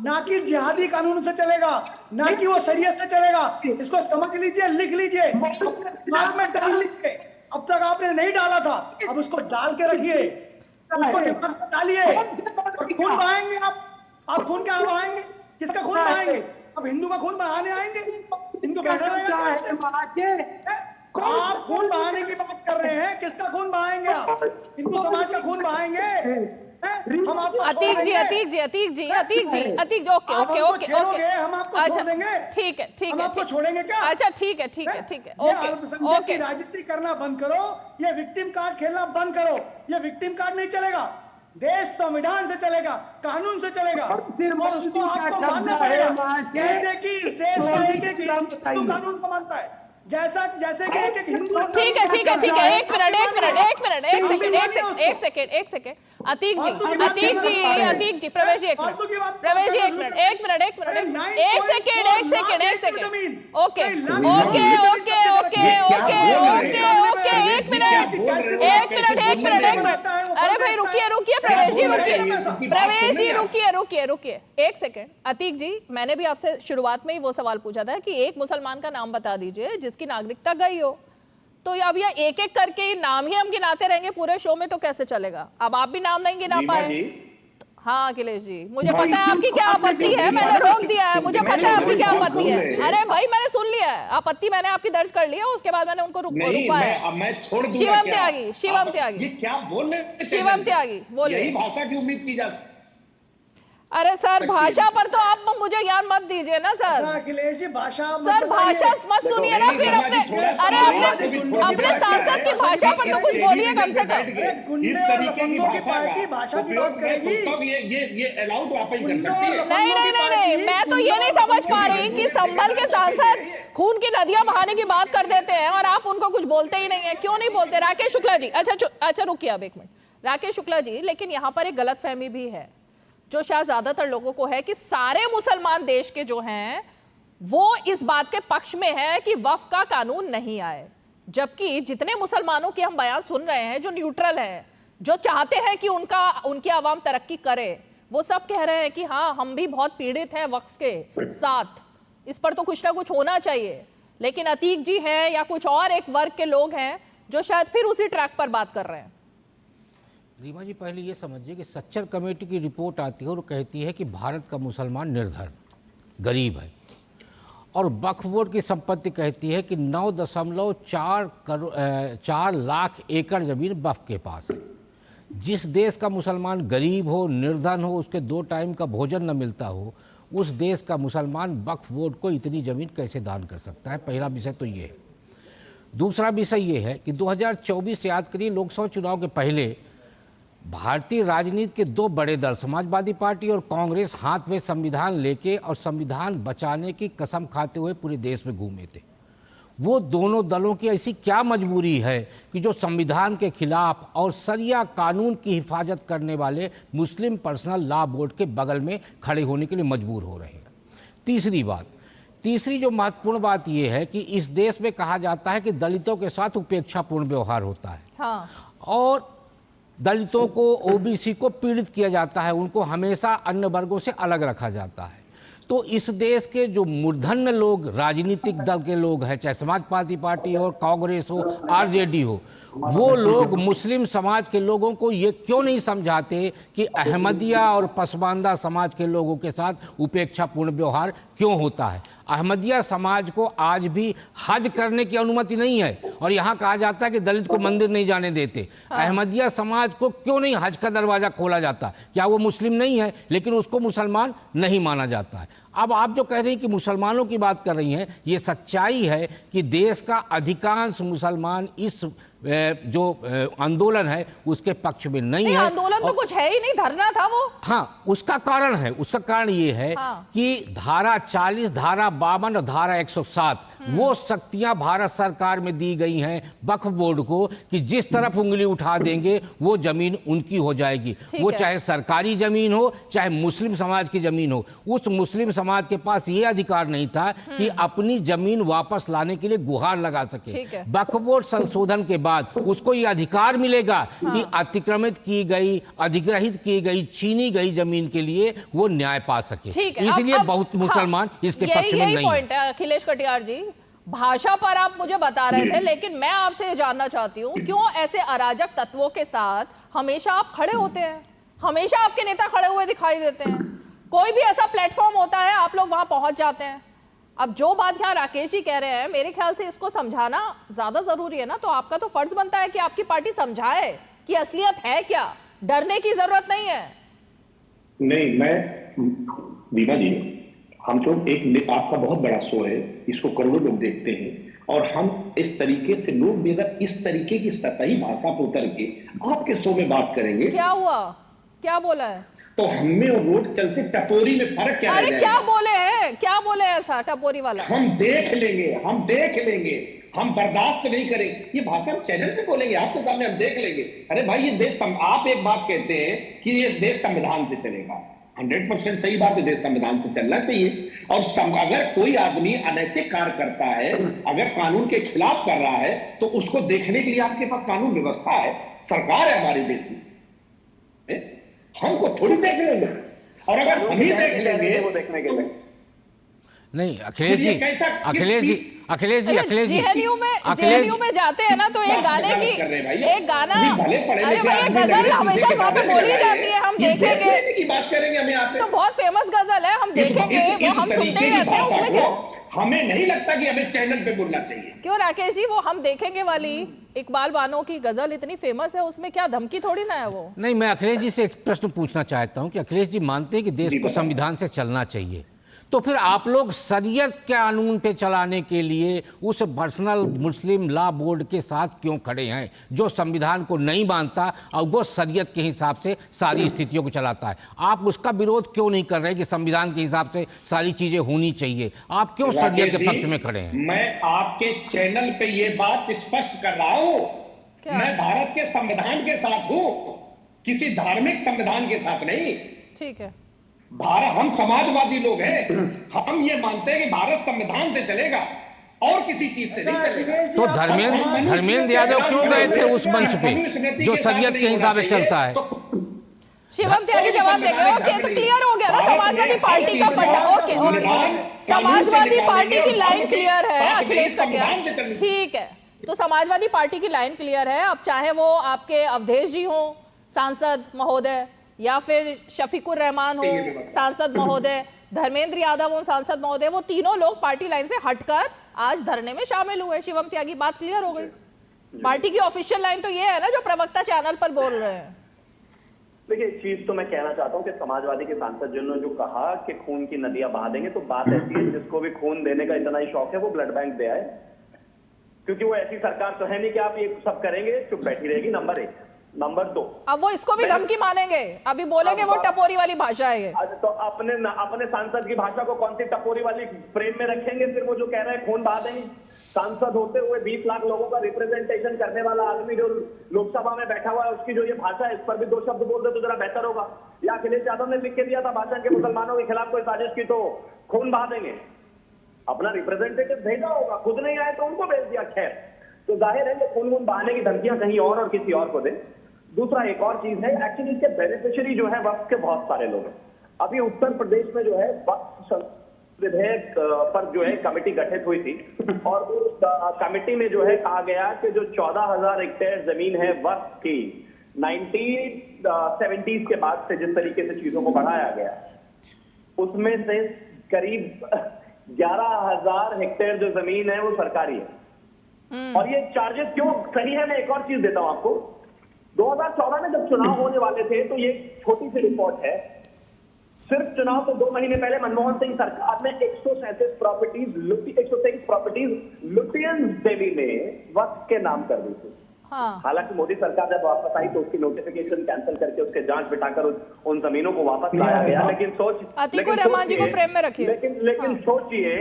ना कि जिहादी कानून से चलेगा, ना कि वो शरीयत से चलेगा। इसको समझ लीजिए, लिख लीजिए, अपने दिमाग में डाल लीजिए। अब तक आपने नहीं डाला था, अब उसको डाल के रखिए, उसको दिमाग में डालिए। और खून बहाएंगे आप खून क्या बहाएंगे? किसका खून बहाएंगे? अब हिंदू का खून बहाने आएंगे? हिंदू बैठा रहेगा? आप खून बहाने की बात कर रहे हैं, किसका खून बहाएंगे आप? हिंदू समाज का खून बहाएंगे? हम आपको अतीक जी, ओके, हम आपको छोड़ देंगे? ठीक है, हम आपको छोड़ेंगे क्या? अच्छा ठीक है, ओके। राजनीति करना बंद करो, ये विक्टिम कार्ड खेलना बंद करो। ये विक्टिम कार्ड नहीं चलेगा, देश संविधान से चलेगा, कानून से चलेगा, और उसको आपको मानना पड़ेगा। जैसे कि इस देश का एक हिंदू कानून को मानता है, जैसे कि एक हिंदू। ठीक है, एक सेकंड अतीक जी, प्रवेश जी, एक सेकंड। ओके, अरे भाई रुकिए, प्रवेश जी रुकिए एक सेकंड। अतीक जी, मैंने भी आपसे शुरुआत में ही वो सवाल पूछा था कि एक मुसलमान का नाम बता दीजिए जिसकी नागरिकता गई हो। तो अब यह एक करके नाम ही हम गिनाते रहेंगे पूरे शो में, तो कैसे चलेगा? अब आप भी नाम नहीं गिना पाए। हाँ अखिलेश जी, मुझे पता है आपकी क्या आपत्ति है, मैंने रोक दिया है, मुझे पता है आपकी क्या आपत्ति है। अरे भाई मैंने सुन लिया है, आपत्ति मैंने आपकी दर्ज कर ली है, उसके बाद मैंने उनको रुकवा है। शिवम त्यागी बोलिए। भाषा की उम्मीद की जा सकती। अरे सर, भाषा पर तो आप मुझे ज्ञान मत दीजिए ना सर। अखिलेश जी, भाषा मत सुनिए ना फिर अपने सांसद की भाषा पर तो कुछ बोलिए कम से कम। भाषा की बात करेगी, ये अलाउड आप ही कर सकती है। नहीं, मैं तो ये नहीं समझ पा रही कि संभल के सांसद खून की नदियां बहाने की बात कर देते हैं और आप उनको कुछ बोलते ही नहीं है। क्यों नहीं बोलते? राकेश शुक्ला जी, अच्छा रुकिए अब 1 मिनट। राकेश शुक्ला जी, लेकिन यहाँ पर एक गलतफहमी भी है जो शायद ज्यादातर लोगों को है कि सारे मुसलमान देश के जो हैं वो इस बात के पक्ष में है कि वक्फ का कानून नहीं आए, जबकि जितने मुसलमानों की हम बयान सुन रहे हैं जो न्यूट्रल है, जो चाहते हैं कि उनकी आवाम तरक्की करे, वो सब कह रहे हैं कि हाँ हम भी बहुत पीड़ित हैं वक्फ के साथ, इस पर तो कुछ ना कुछ होना चाहिए। लेकिन अतीक जी हैं या कुछ और एक वर्ग के लोग हैं जो शायद फिर उसी ट्रैक पर बात कर रहे हैं। रीमा जी, पहले ये समझिए कि सच्चर कमेटी की रिपोर्ट आती है और कहती है कि भारत का मुसलमान निर्धन गरीब है, और वक्फ बोर्ड की संपत्ति कहती है कि 9.4 लाख एकड़ ज़मीन वक्फ के पास है। जिस देश का मुसलमान गरीब हो, निर्धन हो, उसके 2 टाइम का भोजन न मिलता हो, उस देश का मुसलमान वक्फ बोर्ड को इतनी ज़मीन कैसे दान कर सकता है? पहला विषय तो ये है। दूसरा विषय ये है कि 2024 याद करिए, लोकसभा चुनाव के पहले भारतीय राजनीति के 2 बड़े दल, समाजवादी पार्टी और कांग्रेस, हाथ में संविधान लेके और संविधान बचाने की कसम खाते हुए पूरे देश में घूमे थे। वो दोनों दलों की ऐसी क्या मजबूरी है कि जो संविधान के खिलाफ और शरिया कानून की हिफाजत करने वाले मुस्लिम पर्सनल लॉ बोर्ड के बगल में खड़े होने के लिए मजबूर हो रहे हैं? तीसरी जो महत्वपूर्ण बात यह है कि इस देश में कहा जाता है कि दलितों के साथ उपेक्षापूर्ण व्यवहार होता है। हाँ। और दलितों को, ओबीसी को पीड़ित किया जाता है, उनको हमेशा अन्य वर्गों से अलग रखा जाता है। तो इस देश के जो मूर्धन्य लोग, राजनीतिक दल के लोग हैं, चाहे समाजवादी पार्टी हो, कांग्रेस हो, आरजेडी हो, वो लोग मुस्लिम समाज के लोगों को ये क्यों नहीं समझाते कि अहमदिया और पसमानदा समाज के लोगों के साथ उपेक्षापूर्ण व्यवहार क्यों होता है। अहमदिया समाज को आज भी हज करने की अनुमति नहीं है और यहाँ कहा जाता है कि दलित को मंदिर नहीं जाने देते। अहमदिया समाज को क्यों नहीं हज का दरवाज़ा खोला जाता? क्या वो मुस्लिम नहीं है लेकिन उसको मुसलमान नहीं माना जाता है? अब आप जो कह रही हैं कि मुसलमानों की बात कर रही हैं, ये सच्चाई है कि देश का अधिकांश मुसलमान इस जो आंदोलन है उसके पक्ष में नहीं है। आंदोलन तो कुछ है ही नहीं, धरना था वो। हाँ, उसका कारण ये है कि धारा 40, धारा 52 और धारा 107 वो शक्तियां भारत सरकार में दी गई हैं वक्फ बोर्ड को कि जिस तरफ उंगली उठा देंगे वो जमीन उनकी हो जाएगी, वो चाहे सरकारी जमीन हो चाहे मुस्लिम समाज की जमीन हो। उस मुस्लिम समाज के पास ये अधिकार नहीं था कि अपनी जमीन वापस लाने के लिए गुहार लगा सके। वक्फ बोर्ड संशोधन के बाद उसको ये अधिकार मिलेगा कि अतिक्रमित की गई, अधिग्रहित की गई, छीनी गई जमीन के लिए वो न्याय पा सके। इसलिए बहुत मुसलमान इसके पक्ष में नहीं है। अखिलेश कटियार जी, भाषा पर आप मुझे बता रहे थे, लेकिन मैं आपसे ये जानना चाहती हूँ क्यों ऐसे अराजक तत्वों के साथ हमेशा आप खड़े होते हैं? हमेशा आपके नेता खड़े हुए दिखाई देते हैं। कोई भी ऐसा प्लेटफॉर्म होता है आप लोग वहां पहुंच जाते हैं। अब जो बात यहाँ राकेश जी कह रहे हैं, मेरे ख्याल से इसको समझाना ज्यादा जरूरी है ना, तो आपका तो फर्ज बनता है कि आपकी पार्टी समझाए कि असलियत है क्या, डरने की जरूरत नहीं है। नहीं, मैं बीमा जी, हम तो एक आपका बहुत बड़ा शो है, इसको करोड़ों लोग देखते हैं और हम इस तरीके से लोग भी अगर इस तरीके की सतही भाषा पर उतर के आपके शो में बात करेंगे। क्या हुआ, क्या बोला है? तो हमें और रोड चलते टपोरी में फर्क क्या? अरे क्या बोले हैं, क्या बोले ऐसा टपोरी वाला? हम देख लेंगे, हम बर्दाश्त नहीं करेंगे। ये भाषा हम चैनल पे बोलेंगे, आपके सामने हम देख लेंगे। अरे भाई, ये देश, आप एक बात कहते हैं कि ये देश संविधान से चलेगा, 100% सही बात है, देश संविधान से चलना चाहिए। और अगर कोई आदमी अनैतिक कार्य करता है, अगर कानून के खिलाफ कर रहा है, तो उसको देखने के लिए आपके पास कानून व्यवस्था है, सरकार है हमारे देश में। हमको थोड़ी देख लेंगे, और अगर हम ही देख लेंगे वो देखने के लिए नहीं। अखिलेश जी जेएनयू में जाते हैं ना, तो एक गाना अरे भाई, गजल हमेशा वहाँ पे बोली जाती है, हम देखेंगे बात करेंगे, हमें तो बहुत फेमस गजल है, हम देखेंगे, वो हम सुनते ही रहते हैं, उसमें क्या? हमें नहीं लगता कि हमें चैनल पे बोलना चाहिए। क्यों राकेश जी, वो हम देखेंगे वाली इकबाल बानो की गजल इतनी फेमस है, उसमें क्या धमकी थोड़ी ना है वो? नहीं, मैं अखिलेश जी से एक प्रश्न पूछना चाहता हूं कि अखिलेश जी मानते हैं कि देश को संविधान से चलना चाहिए, तो फिर आप लोग शरीयत के कानून पे चलाने के लिए उस पर्सनल मुस्लिम लॉ बोर्ड के साथ क्यों खड़े हैं जो संविधान को नहीं मानता और वो शरीयत के हिसाब से सारी स्थितियों को चलाता है? आप उसका विरोध क्यों नहीं कर रहे कि संविधान के हिसाब से सारी चीजें होनी चाहिए? आप क्यों शरीयत के पक्ष में खड़े हैं? मैं आपके चैनल पे ये बात स्पष्ट कर रहा हूं, मैं भारत के संविधान के साथ हूं, किसी धार्मिक संविधान के साथ नहीं। ठीक है, भारत, हम समाजवादी लोग हैं, हम ये मानते हैं कि भारत संविधान से चलेगा और किसी चीज से नहीं चलेगा। तो धर्मेंद्र यादव क्यों गए थे उस मंच पे जो शरीयत के हिसाब से चलता है? शिवम त्यागी जवाब देंगे। ओके, तो क्लियर हो गया ना समाजवादी पार्टी का फंडा। ओके, समाजवादी पार्टी की लाइन क्लियर है अखिलेश कटियार, ठीक है। तो समाजवादी पार्टी की लाइन क्लियर है। अब चाहे वो आपके अवधेश जी हो सांसद महोदय, या फिर शफीकुर रहमान हो सांसद महोदय, धर्मेंद्र यादव हो सांसद महोदय, वो तीनों लोग पार्टी लाइन से हटकर आज धरने में शामिल हुए। शिवम त्यागी, बात क्लियर हो गई। पार्टी की ऑफिशियल लाइन तो ये है ना जो प्रवक्ता चैनल पर बोल रहे हैं। देखिए, एक चीज तो मैं कहना चाहता हूँ कि समाजवादी के सांसद जिन्होंने जो कहा कि खून की नदियां बहा देंगे, तो बात ऐसी है, जिसको भी खून देने का इतना ही शौक है वो ब्लड बैंक दे आए, क्योंकि वो ऐसी सरकार तो है नहीं कि आप ये सब करेंगे चुप बैठी रहेगी। नंबर 1। नंबर 2, अब वो इसको भी धमकी मानेंगे, अभी बोलेंगे वो टपोरी वाली भाषा है ये। तो अपने सांसद की भाषा को कौन सी टपोरी वाली फ्रेम में रखेंगे? फिर वो जो कह रहे हैं खून बहा देंगे, सांसद होते हुए 20 लाख लोगों का रिप्रेजेंटेशन करने वाला आदमी जो लोकसभा में बैठा हुआ है, उसकी जो ये भाषा है, इस पर भी 2 शब्द बोल दे तो जरा बेहतर होगा। या अखिलेश यादव ने लिख के दिया था भाषण के मुसलमानों के खिलाफ कोई साजिश की तो खून बहा देंगे, अपना रिप्रेजेंटेटिव भेजा होगा, खुद नहीं आए तो उनको भेज दिया। खैर, तो जाहिर है ये खून बहाने की धमकियां कहीं और किसी और को दे। दूसरा एक और चीज है, एक्चुअली इसके बेनिफिशियरी जो है वक्फ के बहुत सारे लोग हैं। अभी उत्तर प्रदेश में जो है वक्फ विधेयक पर जो है कमेटी गठित हुई थी और उस कमेटी में जो है कहा गया कि जो 14,000 हेक्टेयर जमीन है वक्फ की 1970s के बाद से जिस तरीके से चीजों को बढ़ाया गया उसमें से करीब 11,000 हेक्टेयर जो जमीन है वो सरकारी है। और ये चार्जेस क्यों सही है, मैं एक और चीज देता हूं आपको। 2014 में जब चुनाव होने वाले थे तो ये छोटी सी रिपोर्ट है, सिर्फ चुनाव से 2 महीने पहले मनमोहन सिंह सरकार ने 137 प्रॉपर्टीज लुटियन देवी में वक्त के नाम कर दी थी। हालांकि मोदी सरकार जब वापस आई तो उसकी नोटिफिकेशन कैंसिल करके उसके जांच बिठाकर उन जमीनों को वापस लाया गया। लेकिन अतीकुर रहमान जी को फ्रेम में रखिए। लेकिन सोचिए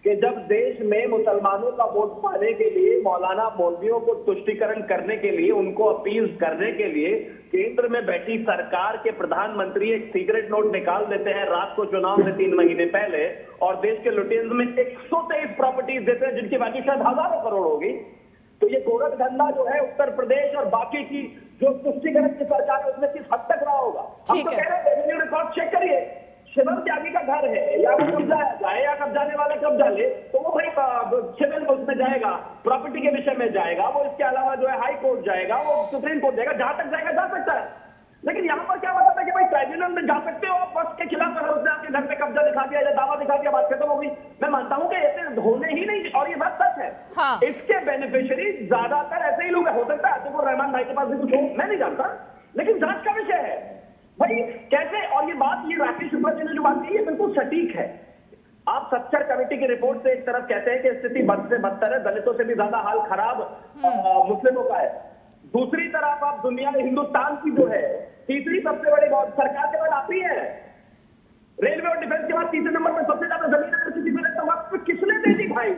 कि जब देश में मुसलमानों का वोट पाने के लिए, मौलाना मौलवियों को तुष्टीकरण करने के लिए, उनको अपील करने के लिए केंद्र में बैठी सरकार के प्रधानमंत्री एक सीक्रेट नोट निकाल देते हैं रात को चुनाव से 3 महीने पहले और देश के लुटेन्स में 123 प्रॉपर्टीज देते हैं जिनकी वैल्यू शायद हजारों करोड़ होगी। तो ये गोरख धंधा जो है उत्तर प्रदेश और बाकी की जो तुष्टीकरण की सरकार है उसमें किस हद तक रहा होगा। हम तो कह रहे हैं रेवेन्यू रिकॉर्ड चेक करिए, शिवम त्यागी का घर है या वो कब्जाया जाए या कब्जाने वाला कब्जा ले तो वो भाई सिविल उसमें जाएगा, प्रॉपर्टी के विषय में जाएगा, वो इसके अलावा जो है हाई कोर्ट जाएगा, वो सुप्रीम कोर्ट जाएगा, जहां तक जाएगा जा सकता है। लेकिन यहाँ पर क्या बताता है कि भाई ट्राइब्यूनल में जा सकते हो, वक्त के खिलाफ अगर उसने आपके घर पे कब्जा दिखा दिया या दावा दिखा दिया, बात खत्म हो गई। मैं मानता हूँ कि ऐसे होने ही नहीं, और ये बात सच है। इसके बेनिफिशियरी ज्यादातर ऐसे ही लोग हो सकता है, अतीकुर रहमान भाई के पास भी कुछ हो, मैं नहीं जानता, लेकिन जांच का विषय है भाई कैसे। और ये बात, ये राकेश शुक्ला जी ने जो बात की है बिल्कुल सटीक है। आप सच्चर कमेटी की रिपोर्ट से एक तरफ कहते हैं कि स्थिति बद से बदतर है, दलितों से भी ज्यादा हाल खराब मुस्लिमों का है, दूसरी तरफ आप दुनिया में हिंदुस्तान की जो है तीसरी सबसे बड़ी सरकार के बाद आप ही है, रेलवे और डिफेंस के बाद तीसरे नंबर पर सबसे ज्यादा जमीन अगर किसी को तो वक्त किसने दे दी भाई?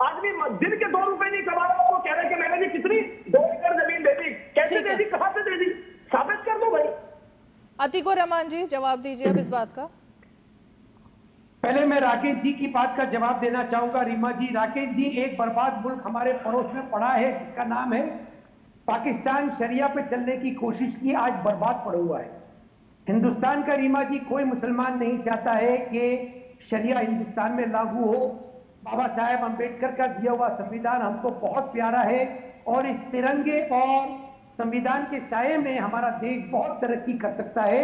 आदमी दिन के 2 रुपए नहीं कमा रहा, वो कह रहे कि मैंने भी कितनी 2 एकड़ जमीन दे दी, कैसे दे दी, कहां से दे दी, साबित कर दो भाई। अतीकुर रहमान जी जवाब दीजिए अब इस बात का। पहले मैं राकेश जी की बात का जवाब देना चाहूंगा। रीमा जी, राकेश जी, एक बर्बाद मुल्क हमारे पड़ोस में पड़ा है जिसका नाम है पाकिस्तान। शरिया पे चलने की कोशिश की, आज बर्बाद पड़ा हुआ है। हिंदुस्तान का रीमा जी कोई मुसलमान नहीं चाहता है कि शरिया हिंदुस्तान में लागू हो। बाबा साहेब अंबेडकर का दिया हुआ संविधान हमको बहुत प्यारा है और इस तिरंगे और संविधान के साये में हमारा देश बहुत तरक्की कर सकता है।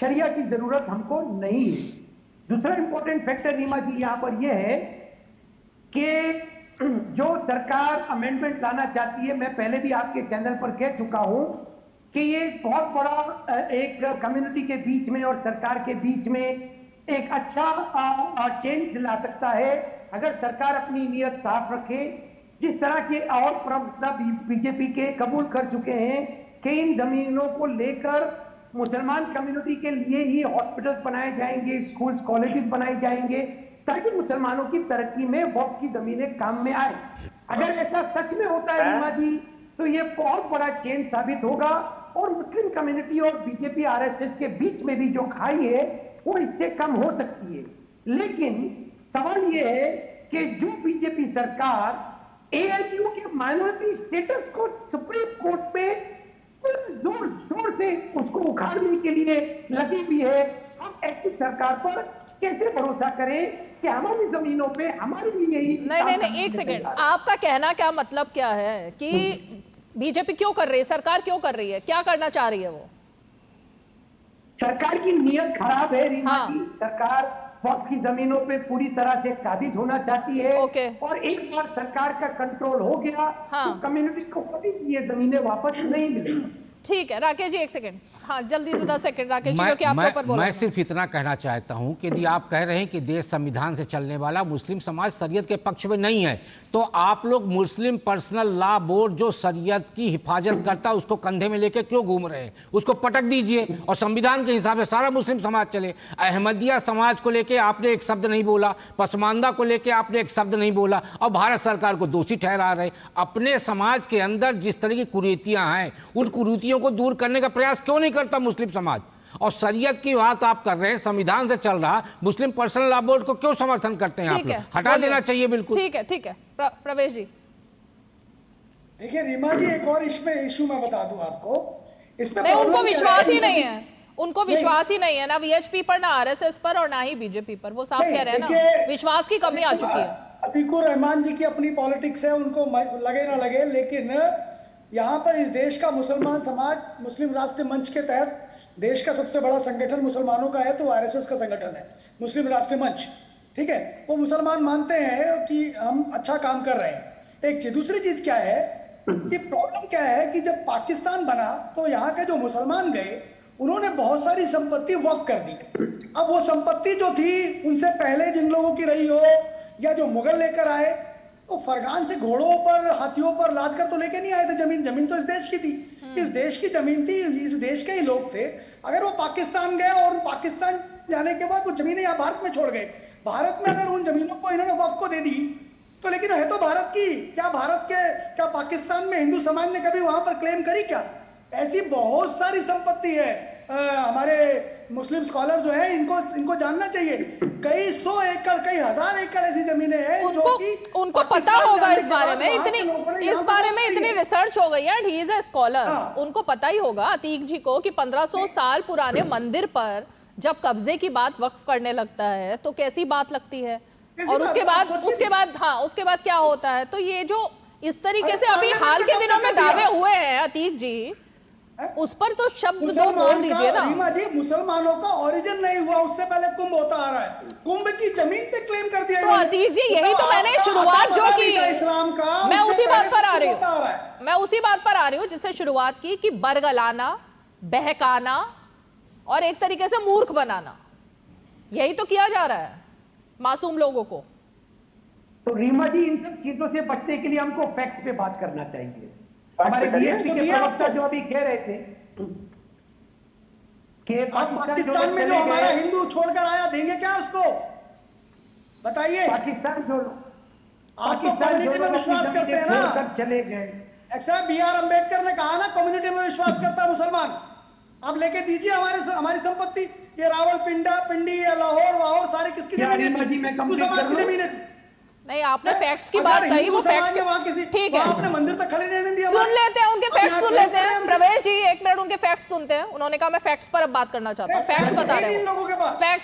शरिया की जरूरत हमको नहीं है। दूसरा इंपॉर्टेंट फैक्टर रीमा जी यहाँ पर यह है कि जो सरकार अमेंडमेंट लाना चाहती है, मैं पहले भी आपके चैनल पर कह चुका हूं कि ये बहुत बड़ा एक कम्युनिटी के बीच में और सरकार के बीच में एक अच्छा चेंज ला सकता है अगर सरकार अपनी नीयत साफ रखे। जिस तरह के और प्रवक्ता बीजेपी के कबूल कर चुके हैं कि इन जमीनों को लेकर मुसलमान कम्युनिटी के लिए ही हॉस्पिटल बनाए जाएंगे, स्कूल्स कॉलेजेस बनाए जाएंगे ताकि मुसलमानों की तरक्की में वक्त की जमीनें काम में आए। अगर ऐसा सच में होता है रीमा जी तो ये बहुत बड़ा चेंज साबित होगा और मुस्लिम कम्युनिटी और बीजेपी आरएसएस के बीच में भी जो खाई है वो इससे कम हो सकती है। लेकिन सवाल ये है कि जो बीजेपी सरकार एआईयू के माइनॉरिटी स्टेटस को सुप्रीम कोर्ट में जोर शोर से उसको उखाड़ने के लिए लगी हुई है, हम ऐसी सरकार पर कैसे भरोसा करें कि हमारी जमीनों पे हमारे लिए ही। नहीं, एक सेकेंड, आपका कहना क्या मतलब क्या है कि बीजेपी क्यों कर रही है, सरकार क्यों कर रही है, क्या करना चाह रही है? वो सरकार की नीयत खराब है रीमा जी। सरकार वक्त की जमीनों पे पूरी तरह से काबिज होना चाहती है और एक बार सरकार का कंट्रोल हो गया तो कम्युनिटी को कभी ये जमीनें वापस नहीं मिलेंगी। ठीक है राकेश जी, एक सेकंड, हाँ जल्दी से 10 सेकंड राकेश जी, क्योंकि आपके ऊपर बोला। मैं सिर्फ इतना कहना चाहता हूं कि यदि आप कह रहे हैं कि देश संविधान से चलने वाला, मुस्लिम समाज शरीयत के पक्ष में नहीं है, तो आप लोग मुस्लिम पर्सनल लॉ बोर्ड जो शरीयत की हिफाजत करता है उसको कंधे में लेके क्यों घूम रहे हैं? उसको पटक दीजिए और संविधान के हिसाब से सारा मुस्लिम समाज चले। अहमदिया समाज को लेके आपने एक शब्द नहीं बोला, पसमानदा को लेके आपने एक शब्द नहीं बोला और भारत सरकार को दोषी ठहरा रहे। अपने समाज के अंदर जिस तरह की कुरीतियां हैं उन कुरीतियों को दूर करने का प्रयास क्यों नहीं करता मुस्लिम समाज? और शरीयत की बात आप कर रहे हैं, संविधान से चल रहा मुस्लिम पर्सनल लॉ बोर्ड को क्यों समर्थन करते हैं आप लोग? हटा देना चाहिए बिल्कुल। ठीक है प्रवेश जी। देखिए रीमा जी, एक और इसमें इशू मैं बता दूं आपको, इसमें नहीं, उनको विश्वास ही नहीं है, उनको विश्वास ही नहीं है ना वीएचपी पर, ना आरएसएस पर और ना ही बीजेपी पर। वो साफ कह रहे हैं ना, विश्वास की कमी आ चुकी है। अतीकुर रहमान जी की अपनी पॉलिटिक्स है, उनको लगे ना लगे, लेकिन यहाँ पर इस देश का मुसलमान समाज मुस्लिम राष्ट्रीय मंच के तहत देश का सबसे बड़ा संगठन मुसलमानों का है तो आरएसएस का संगठन है मुस्लिम राष्ट्रीय मंच, ठीक है। वो मुसलमान मानते हैं कि हम अच्छा काम कर रहे हैं। एक चीज, दूसरी चीज क्या है कि प्रॉब्लम क्या है कि जब पाकिस्तान बना तो यहाँ के जो मुसलमान गए उन्होंने बहुत सारी संपत्ति वक्फ कर दी। अब वो संपत्ति जो थी उनसे पहले जिन लोगों की रही हो या जो मुगल लेकर आए, तो फरगान से घोड़ों पर हाथियों पर लाद कर तो लेके नहीं आए थे जमीन। जमीन तो इस देश की थी, इस देश की जमीन थी, इस देश के ही लोग थे। अगर वो पाकिस्तान गए और पाकिस्तान जाने के बाद वो जमीनें यहाँ भारत में छोड़ गए, भारत में अगर उन जमीनों को इन्होंने वक्फ को दे दी तो, लेकिन है तो भारत की, क्या पाकिस्तान में हिंदू समाज ने कभी वहां पर क्लेम करी क्या? ऐसी बहुत सारी संपत्ति है। हमारे मुस्लिम स्कॉलर जो है इनको जानना चाहिए, कई 100 एकड़ कई 1000 एकड़ ऐसी जमीनें हैं जो कि उनको पता होगा इस बारे में, इतनी रिसर्च हो गई है। And he is a scholar, उनको पता ही होगा अतीक जी को कि 1500 साल पुराने मंदिर पर जब कब्जे की बात वक्फ करने लगता है तो कैसी बात लगती है, और उसके बाद क्या होता है। तो ये जो इस तरीके से अभी हाल के दिनों में दावे हुए हैं अतीक जी, उस पर तो शब्द दो बोल दीजिए ना। रीमा जी, मुसलमानों का ओरिजिन नहीं हुआ, उससे पहले कुंभ होता आ रहा है, कुंभ की जमीन पे क्लेम कर दिया। तो अतीक जी यही तो मैंने शुरुआत जो की, इस्लाम का, मैं उसी बात पर आ रही हूँ जिससे शुरुआत की कि बरगलाना, बहकाना और एक तरीके से मूर्ख बनाना, यही तो किया जा रहा है मासूम लोगों को। तो रीमा जी, इन सब चीजों से बचने के लिए हमको फैक्ट्स पे बात करना चाहिए। हमारे बीएसपी के प्रवक्ता जो अभी कह रहे थे कि पाकिस्तान में जो हमारा हिंदू छोड़कर आया, देंगे क्या उसको? बताइए। पाकिस्तान जो आप तो कम्युनिटी में विश्वास करते हैं ना, चले गए। AXA B R. अम्बेडकर ने कहा ना, कम्युनिटी में विश्वास करता है मुसलमान। आप लेके दीजिए हमारी संपत्ति, ये रावलपिंडी या लाहौर सारे किसकी जमीनें थी? नहीं, आपने फैक्ट्स की बात कही, वो फैक्ट्स ठीक है, आपने मंदिर तक खड़े रहने दिया। सुन लेते हैं उनके फैक्ट्स, सुन लेते हैं। प्रवेश जी एक मिनट उनके फैक्ट्स सुनते हैं। उन्होंने कहा मैं फैक्ट्स पर अब बात करना चाहता हूँ। फैक्ट्स बता रहे हैं,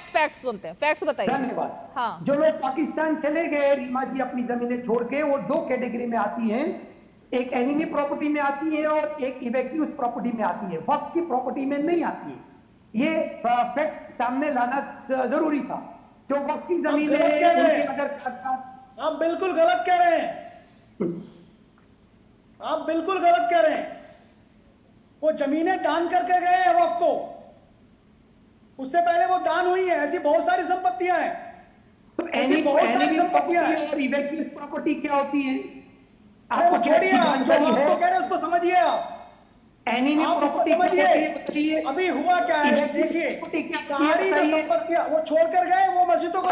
फैक्ट्स सुनते हैं, फैक्ट्स बताइए। धन्यवाद। हाँ, जो लोग पाकिस्तान चले गए रीमा जी अपनी जमीनें छोड़ के, वो 2 कैटेगरी में आती हैं, एक एनिमी प्रॉपर्टी में आती है और एक इवैक्यूज प्रॉपर्टी में आती है, वक्त की प्रॉपर्टी में नहीं आती है। ये फैक्ट सामने लाना जरूरी था। जो वक्त की जमीन है, अगर आप बिल्कुल गलत कह रहे हैं, आप बिल्कुल गलत कह रहे हैं। वो जमीनें दान करके गए हैं वक्फ को, उससे पहले वो दान हुई है। ऐसी बहुत सारी संपत्तियां हैं, ऐसी बहुत सारी संपत्तियां हैं। और इवैक्यूज प्रॉपर्टी क्या होती है? अरे वो छोड़िए, आप जो आपको कह रहे हैं उसको समझिए। आप एनिमी प्रॉपर्टी समझिए अभी हुआ क्या है। देखिए सारी जो संपत्तियां वो छोड़कर गए, वो मस्जिदों को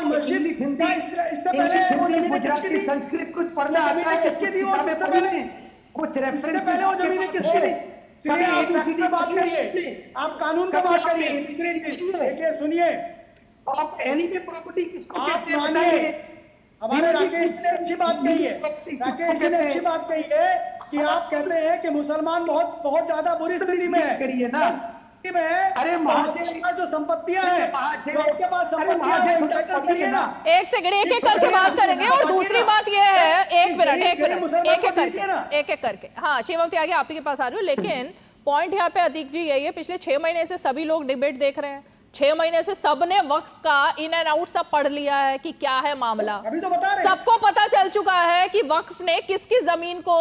मस्जिद, इससे पहले वो जमीनें किसकी थी? संस्कृत कुछ पढ़ना किसकी थी? वो कुछ इससे पहले वो जमीनें किसकी थी? चलिए आप फैक्ट में बात करिए, आप कानून का बात करिए। देखिए सुनिए, आप एनिमी प्रॉपर्टी किसको आप मानिए। हमारे राकेश ने अच्छी बात कही है, राकेश जी ने अच्छी बात कही है कि आप कहते हैं कि मुसलमान बहुत ज्यादा बुरी स्थिति में है। करिए ना, अरे महादेव का जो संपत्तियां हैं, आपके पास संपत्तियां हैं ना। एक सेकंड, एक एक करके बात करेंगे। और दूसरी बात ये है, एक मिनट एक एक करके। हाँ शिवम त्यागी, आप ही के पास आ रही हूँ। लेकिन पॉइंट यहाँ पे अतीक जी यही है, पिछले 6 महीने से सभी लोग डिबेट देख रहे हैं। 6 महीने से सबने वक्फ का इन एंड आउट सब पढ़ लिया है कि क्या है मामला। सबको पता चल चुका है कि वक्फ ने किसकी जमीन को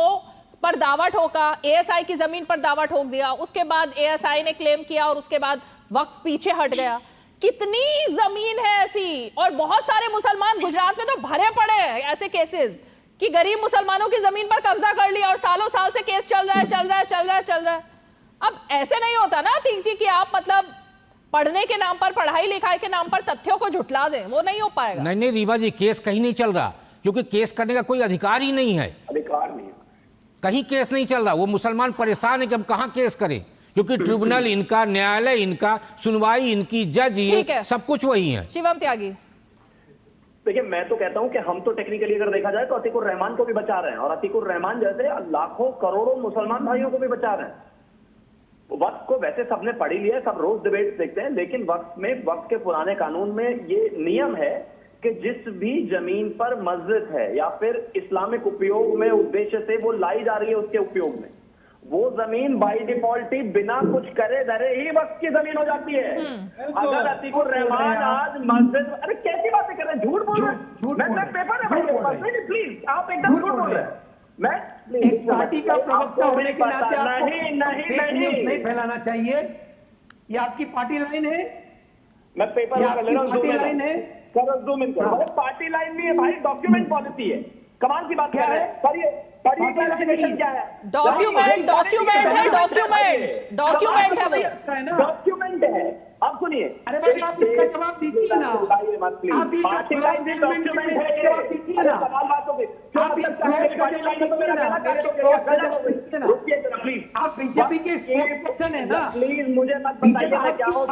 पर दावा ठोका, एएसआई की जमीन पर दावा ठोक दिया, उसके बाद एएसआई ने क्लेम किया और उसके बाद वक्फ पीछे हट गया। कितनी जमीन है ऐसी, और बहुत सारे मुसलमान गुजरात में तो भरे पड़े हैं ऐसे केसेस कि गरीब मुसलमानों की जमीन पर कब्जा कर लिया और सालों साल से केस चल रहा है। अब ऐसे नहीं होता ना अतीक जी कि आप मतलब पढ़ने के नाम पर, पढ़ाई लिखाई के नाम पर तथ्यों को झुटला दें, वो नहीं हो पाएगा। नहीं रीवा जी, केस कहीं नहीं चल रहा, क्योंकि केस करने का कोई अधिकार ही नहीं है। अधिकार नहीं, कहीं केस नहीं चल रहा। वो मुसलमान परेशान है कि हम कहाँ केस करें, क्योंकि ट्रिब्यूनल इनका, न्यायालय इनका, सुनवाई इनकी, जज ये सब कुछ वही है। शिवम त्यागी, देखिए मैं तो कहता हूं कि हम तो टेक्निकली अगर देखा जाए तो अतीकुर रहमान को भी बचा रहे हैं, और अतीकुर रहमान जैसे लाखों करोड़ों मुसलमान भाइयों को भी बचा रहे हैं। वक्त को वैसे सबने पढ़ ही लिया है, सब रोज डिबेट देखते हैं, लेकिन वक्त के पुराने कानून में ये नियम है कि जिस भी जमीन पर मस्जिद है या फिर इस्लामिक उपयोग में उद्देश्य से वो लाई जा रही है उसके उपयोग में, वो जमीन बाय डिफॉल्ट ही बिना कुछ करे धरे ही वक्त की जमीन हो जाती है। अगर अतीकुर रहमान आज मस्जिद, अरे कैसी बातें कर रहे हैं, झूठ बोल रहे हैं। मैं पेपर है भाई, प्लीज आप एकदम झूठ बोल रहे हैं। मैं एक पार्टी का प्रवक्ता होने के नाते आपको नहीं फैलाना चाहिए। ये आपकी पार्टी लाइन है। मैं पेपर कर ले रहा हूँ, पार्टी लाइन है। दो मिनट पार्टी लाइन नहीं है भाई, डॉक्यूमेंट पॉलिसी है। कमाल की बात क्या है? पढ़िए क्लासिफिकेशन क्या है? डॉक्यूमेंट है, डॉक्यूमेंट है वो, डॉक्यूमेंट है। अब सुनिए, अरे भाई आप इसका जवाब दीजिए ना। पार्टी लाइन भी डॉक्यूमेंट है। सवाल बात हो गई, आप बीजेपी के स्पोक्सपर्सन है ना, प्लीज मुझे मत बताइए मैं क्या हूँ।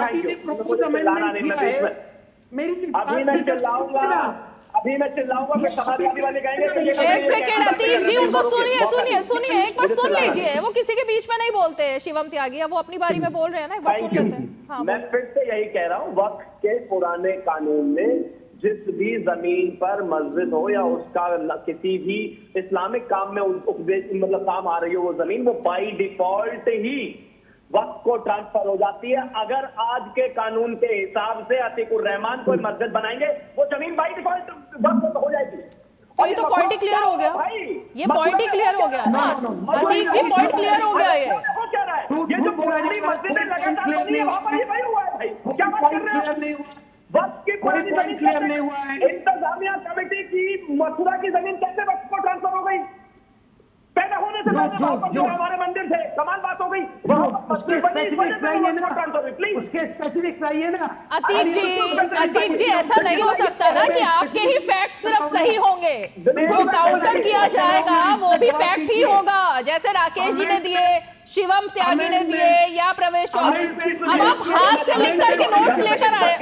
अभी मैं चिल्लाऊंगा फिर समाजवादी वाले कहेंगे। एक सेकेंड अतीक जी, उनको सुनिए एक बार सुन लीजिए। वो किसी के बीच में नहीं बोलते हैं। शिवम त्यागी वो अपनी बारी में बोल रहे हैं ना, एक बार सुन लेते हैं। हाँ, मैं फिर से यही कह रहा हूँ, वक्त के पुराने कानून में जिस भी जमीन पर मस्जिद हो या उसका किसी भी इस्लामिक काम में मतलब काम आ रही हो वो जमीन, वो बाई डिफॉल्ट ही वक्त को ट्रांसफर हो जाती है। अगर आज के कानून के हिसाब से अतीकुर रहमान कोई मस्जिद बनाएंगे, वो जमीन बाई डिफॉल्ट वक्त हो जाएगी। तो ये तो पॉइंट ही क्लियर हो गया, ये पॉइंट ही क्लियर हो गया ना अतीक जी, पॉइंट क्लियर हो गया। ये जो पुरानी मस्जिदें लगातार बनी है वहां पर वही हुआ है भाई, क्या बात कर रहे हैं? वक्त की पुरानी जमीन क्लियर नहीं हुआ है। इंतजामिया कमेटी की मथुरा की जमीन कैसे वक्त को ट्रांसफर हो गई? पैदा होने से पहले वहां पर जो हमारे मंदिर थे, कमाल बात हो गई। अतीक जी ऐसा नहीं हो सकता ना कि आपके ही फैक्ट सिर्फ सही होंगे, जो काउंटर किया जाएगा वो भी फैक्ट ही होगा। जैसे राकेश जी ने दिए, शिवम त्यागी ने दिए या प्रवेश चौधरी। अब आप हाथ से लिख करके नोट्स लेकर आए,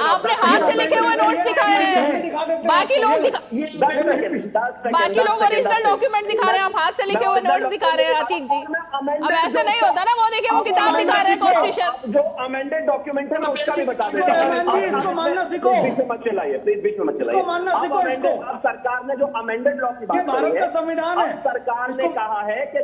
आपने हाथ से लिखे हुए नोट्स दिखाए हैं, बाकी लोग ओरिजिनल डॉक्यूमेंट दिखा रहे हैं, आप हाथ से लिखे हुए नोट्स दिखा रहे हैं अतीक जी। अब ऐसे नहीं होता ना, वो देखिए वो किताब दिखा रहे हैं कॉन्स्टिट्यूशन, जो अमेंडेड डॉक्यूमेंट है मैं उसका भी बता देता हूं। इसको मानना सीखो, बीच में मत चलाइए प्लीज, बीच में मत चलाइए। इसको मानना सीखो। इसको अब सरकार ने जो अमेंडेड लॉ की बात भारत का संविधान है, सरकार ने कहा है कि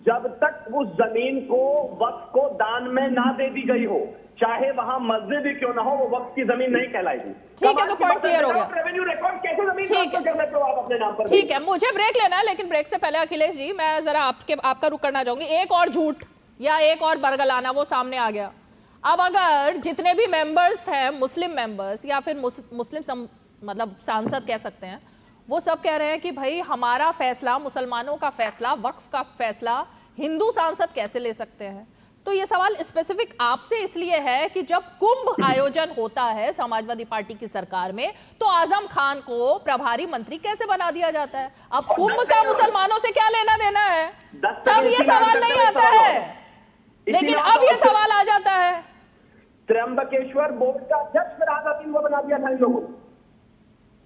जब तक उस जमीन को वक्त को दान में ना दे दी गई हो, चाहे वहां मस्जिद ही क्यों ना हो, वो वक्त की जमीन नहीं कहलाएगी। ठीक है, तो पॉइंट क्लियर हो गया। रेवेन्यू रिकॉर्ड कैसे जमीन ट्रांसफर कर लेते हो आप अपने नाम पर? ठीक है, मुझे ब्रेक लेना है, लेकिन ब्रेक से पहले अखिलेश जी मैं जरा आपका रुख करना चाहूंगी। एक और झूठ या एक और बरगलाना वो सामने आ गया। अब अगर जितने भी मेंबर्स हैं, मुस्लिम मेंबर्स या फिर मुस्लिम मतलब सांसद कह सकते हैं, वो सब कह रहे हैं कि भाई हमारा फैसला, मुसलमानों का फैसला, वक्फ का फैसला हिंदू सांसद कैसे ले सकते हैं? तो ये सवाल स्पेसिफिक आपसे इसलिए है कि जब कुंभ आयोजन होता है समाजवादी पार्टी की सरकार में, तो आजम खान को प्रभारी मंत्री कैसे बना दिया जाता है? अब कुंभ का मुसलमानों से क्या लेना देना है? तब ये सवाल नहीं आता है, लेकिन अब ये सवाल आ जाता है। त्र्यंबकेश्वर बोर्ड का अध्यक्ष फिरहाद हकीम को बना दिया था इन लोगों।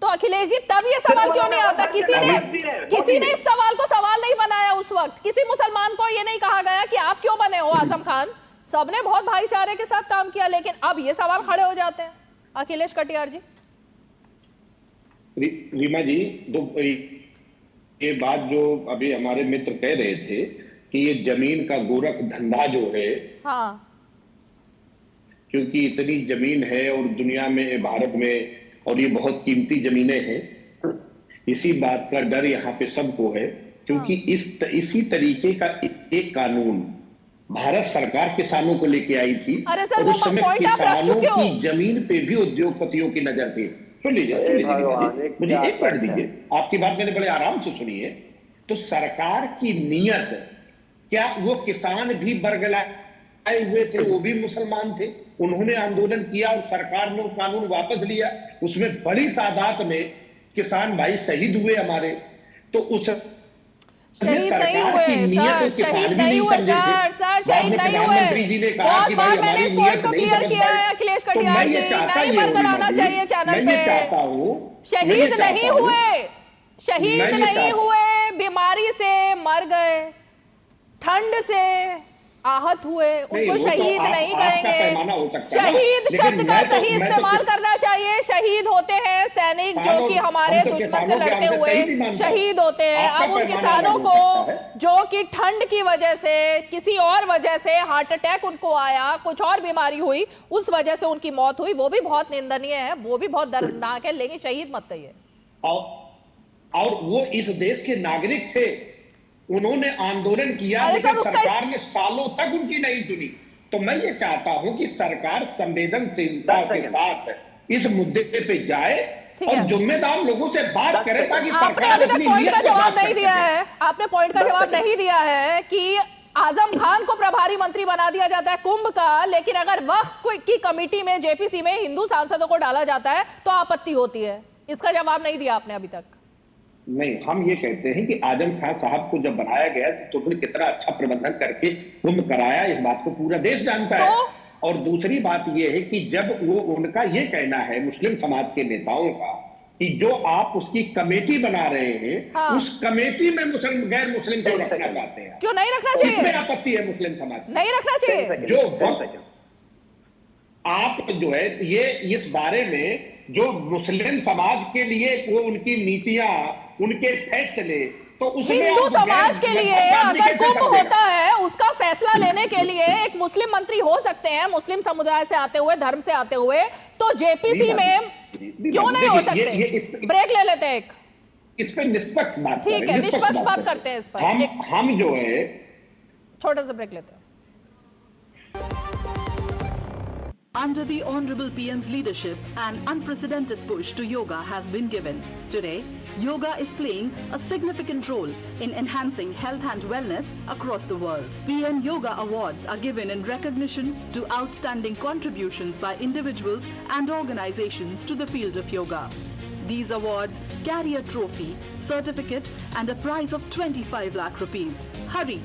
तो अखिलेश जी तब ये सवाल क्यों नहीं आता? किसी ने इस सवाल को सवाल नहीं बनाया उस वक्त। किसी मुसलमान को ये नहीं कहा गया कि आप क्यों बने हो आजम खान। सबने बहुत भाईचारे के साथ काम किया, लेकिन अब ये सवाल खड़े हो जाते हैं। अखिलेश कटियार जी। रीमा जी, ये बात जो अभी हमारे मित्र कह रहे थे कि ये जमीन का गोरख धंधा जो है, हाँ, क्योंकि इतनी जमीन है और दुनिया में, भारत में, और ये बहुत कीमती जमीनें हैं, इसी बात का डर यहाँ पे सबको है। क्योंकि इसी तरीके का एक कानून भारत सरकार किसानों को लेके आई थी, और उस समय किसानों की जमीन पे भी उद्योगपतियों की नजर थी। सुन लीजिए, मुझे एक पढ़ दीजिए, आपकी बात मैंने बड़े आराम से सुनी है। तो सरकार की नीयत, क्या वो किसान भी बरगलाए हुए थे, वो भी मुसलमान थे, उन्होंने आंदोलन किया और सरकार ने कानून वापस लिया, उसमें बड़ी तादाद में किसान भाई शहीद हुए हमारे। तो उस शहीद नहीं हुए सर, शहीद नहीं हुए सर, शहीद नहीं हुए। बहुत बार मैंने इस पॉइंट को क्लियर किया है अखिलेश कटियार जी, नहीं बरगलाना चाहिए चैनल पे। शहीद नहीं हुए, शहीद नहीं हुए, बीमारी से मर गए, ठंड से, आहत हुए उनको वो तो शहीद नहीं आपका कहेंगे। पैमाना हो सकता है ना। शहीद लेकिन शब्द का मैं तो- सही मैं तो इस्तेमाल किस- करना चाहिए। शहीद होते हैं सैनिक जो कि हमारे हम तो दुश्मन से किसानों के लड़ते हमसे हुए शहीद ही मानते हैं। शहीद होते हैं। आपका अब उन पैमाना किसानों अलग को हो सकता है। जो कि ठंड की वजह से किसी और वजह से हार्ट अटैक उनको आया, कुछ और बीमारी हुई, उस वजह से उनकी मौत हुई, वो भी बहुत निंदनीय है, वो भी बहुत दर्दनाक है, लेकिन शहीद मत कहिए। और वो इस देश के नागरिक थे, उन्होंने आंदोलन किया, अरे लेकिन सर, उसका सरकार ने सालों तक उनकी नहीं सुनी। तो मैं ये चाहता हूं कि सरकार संवेदनशीलता के साथ इस मुद्दे पे जाए और जिम्मेदार लोगों से बात करे, ताकि आपने सरकार अभी तक अपनी पॉइंट नीयत का पे जवाब बात नहीं कर दिया सके। है। आपने पॉइंट का जवाब नहीं दिया है कि आजम खान को प्रभारी मंत्री बना दिया जाता है कुंभ का, लेकिन अगर वक्फ की कमेटी में जेपीसी में हिंदू सांसदों को डाला जाता है तो आपत्ति होती है। इसका जवाब नहीं दिया आपने अभी तक। नहीं, हम ये कहते हैं कि आजम खान साहब को जब बनाया गया तो उन्होंने कितना अच्छा प्रबंधन करके कुंभ कराया, इस बात को पूरा देश जानता है। और दूसरी बात ये है कि जब वो उनका ये कहना है मुस्लिम समाज के नेताओं का कि जो आप उसकी कमेटी बना रहे हैं, हाँ। उस कमेटी में गैर मुस्लिम को रखना चाहते हैं, क्यों नहीं रखना तो इसमें चाहिए? आपत्ति है मुस्लिम समाज की। नहीं रखना चाहिए। जो वक्त आप जो है ये इस बारे में जो मुस्लिम समाज के लिए वो उनकी नीतियां, उनके फैसले, तो उसमें हिंदू आप समाज के लिए आदमी अगर कैसे कुंभ कर देगा? होता है उसका फैसला लेने के लिए एक मुस्लिम मंत्री हो सकते हैं, मुस्लिम समुदाय से आते हुए, धर्म से आते हुए, तो जेपीसी में क्यों नहीं हो सकते? ब्रेक ले लेते हैं एक, इस पे निष्पक्ष बात ठीक है, निष्पक्ष बात करते हैं इस पर। हम जो है छोटा सा ब्रेक लेते हैं। Under the Honorable PM's leadership, an unprecedented push to yoga has been given. Today, yoga is playing a significant role in enhancing health and wellness across the world. PM Yoga Awards are given in recognition to outstanding contributions by individuals and organizations to the field of yoga. These awards carry a trophy, certificate and a prize of 25 lakh rupees. Hurry!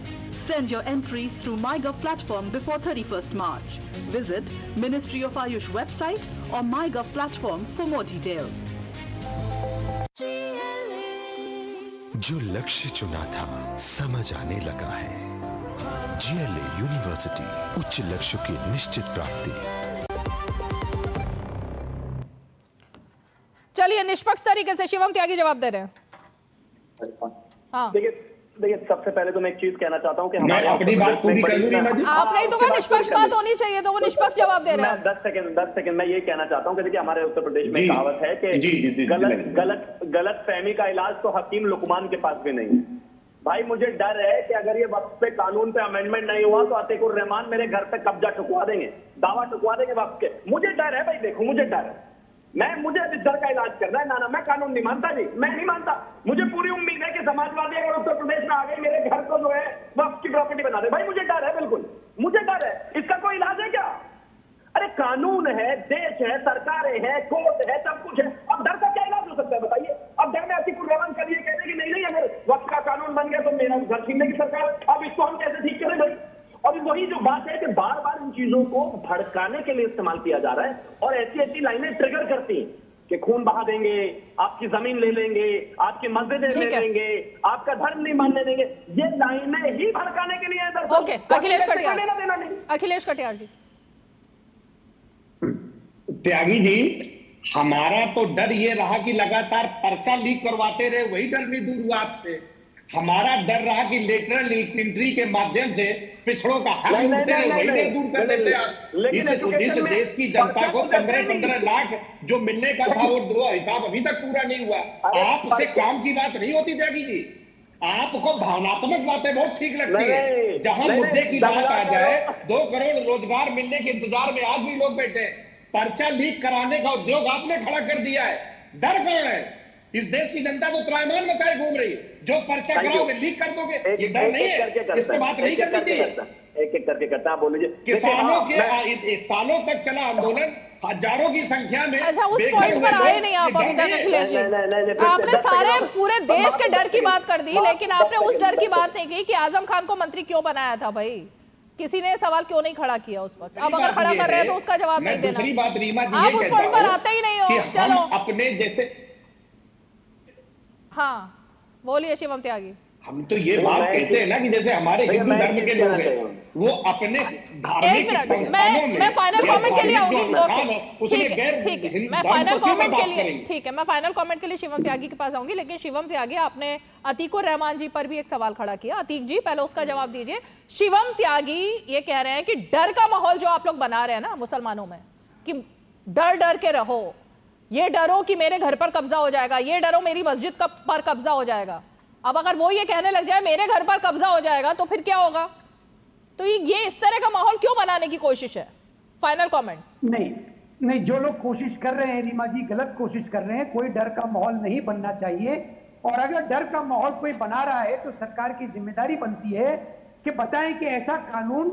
Send your entries through MyGov platform before 31st March. Visit Ministry of Ayush website or MyGov platform for more details. जो लक्ष्य चुना था समझ आने लगा है। GLA university, उच्च लक्ष्य की निश्चित प्राप्ति। चलिए, निष्पक्ष तरीके से शिवम त्यागी जवाब दे रहे हैं। हाँ, देखिए सबसे पहले तो मैं एक चीज कहना चाहता हूँ कि मैं अपनी बात पूरी कर लूं रीमा जी। आपने ही तो कहा निष्पक्ष बात होनी चाहिए, तो वो निष्पक्ष जवाब दे रहे हैं। 10 सेकंड मैं ये कहना चाहता हूँ कि देखिए हमारे उत्तर प्रदेश में कहावत है कि गलत फहमी का इलाज तो हकीम लुकमान के पास भी नहीं है। भाई मुझे डर है कि अगर ये वक्त पे कानून पे अमेंडमेंट नहीं हुआ तो अतीकुर रहमान मेरे घर पे कब्जा ठुकवा देंगे, दावा ठुकवा देंगे वक्त के। मुझे डर है भाई, देखो मुझे डर है, मुझे इस डर का इलाज करना है। ना मैं कानून नहीं मानता जी, मैं नहीं मानता। मुझे पूरी उम्मीद है कि समाजवादी अगर उत्तर प्रदेश में आ गए मेरे घर को जो है वक्त की प्रॉपर्टी बना दे। भाई मुझे डर है, बिल्कुल मुझे डर है। इसका कोई इलाज है क्या? अरे कानून है, देश है, सरकारें हैं, कोर्ट है, सब कुछ है। अब डर का क्या इलाज हो सकता है बताइए? अब डर में अतीकुर रहमान कल ये कहते कि नहीं अगर वक्त का कानून बन गया तो मेरा घर छीनने की सरकार, अब इसको हम कैसे ठीक करें भाई? और वही जो बात है कि बार बार इन चीजों को भड़काने के लिए इस्तेमाल किया जा रहा है और ऐसी लाइनें ट्रिगर करती हैं कि खून बहा देंगे, आपकी जमीन ले लेंगे, आपकी मस्जिदें ले लेंगे, आपका धर्म नहीं मानने देंगे। ये लाइनें ही भड़काने के लिए है। ओके, अखिलेश कटियार, अखिलेश कटियार जी। त्यागी जी, हमारा तो डर ये रहा कि लगातार पर्चा लीक करवाते रहे, वही डर नहीं दूर हुआ आपसे। हमारा डर रहा कि लेटरल एंट्री के माध्यम से पिछड़ों का हक लूटते रहे, वही डर दूर कर देते आप। इस देश की जनता को 15-15 लाख जो मिलने का था वो हिसाब अभी तक पूरा नहीं हुआ। आपसे काम की बात नहीं होती त्यागी जी, आपको भावनात्मक बातें बहुत ठीक लगती है। जहां मुद्दे की बात आ जाए, 2 करोड़ रोजगार मिलने के इंतजार में आज भी लोग बैठे हैं। पर्चा लीक कराने का उद्योग आपने खड़ा कर दिया है। डर कौन है? इस देश की जनता तो त्राईमान मचाए घूम रही है। जो पर्चा कराओगे लीक कर दोगे, ये डर नहीं है? इस पर बात नहीं करनी चाहिए। एक एक करके करता है, बोलिए। किसानों के सालों तक चला आंदोलन, हजारों की संख्या में। अच्छा, उस पॉइंट पर आए नहीं आप अभी तक अखिलेश जी। आपने सारे पूरे देश के डर की बात कर दी, लेकिन आपने उस डर की बात नहीं की कि आजम खान को मंत्री क्यों बनाया था। भाई किसी ने सवाल क्यों नहीं खड़ा किया उस पर? अब अगर खड़ा कर रहे हैं तो उसका जवाब नहीं देना। दूसरी बात रीमा जी, आप उस पॉइंट पर आते ही नहीं हो। चलो अपने जैसे, हाँ बोलिए शिवम त्यागी। हम तो ये बात कहते हैं ना कि जैसे हमारे हिंदू धर्म के लोग हैं वो अपने धार्मिक संस्थानों में मैं फाइनल कमेंट के लिए आऊंगी। ओके ठीक है मैं फाइनल कमेंट के लिए ठीक है मैं फाइनल कमेंट के लिए शिवम त्यागी के पास आऊंगी। लेकिन शिवम त्यागी, आपने अतीकुर रहमान जी पर भी एक सवाल खड़ा किया। अतीक जी पहले उसका जवाब दीजिए। शिवम त्यागी ये कह रहे हैं कि डर का माहौल जो आप लोग बना रहे हैं ना मुसलमानों में, कि डर डर के रहो, ये डरो कि मेरे घर पर कब्जा हो जाएगा, ये डरो मेरी मस्जिद पर कब्जा हो जाएगा। अब अगर वो ये कहने लग जाए मेरे घर पर कब्जा हो जाएगा तो फिर क्या होगा? तो ये इस तरह का माहौल क्यों बनाने की कोशिश है? Final comment. नहीं, जो लोग कोशिश कर रहे हैं रीमा जी, गलत कोशिश कर रहे हैं। कोई डर का माहौल नहीं बनना चाहिए, और अगर डर का माहौल कोई बना रहा है तो सरकार की जिम्मेदारी बनती है कि बताएं कि ऐसा कानून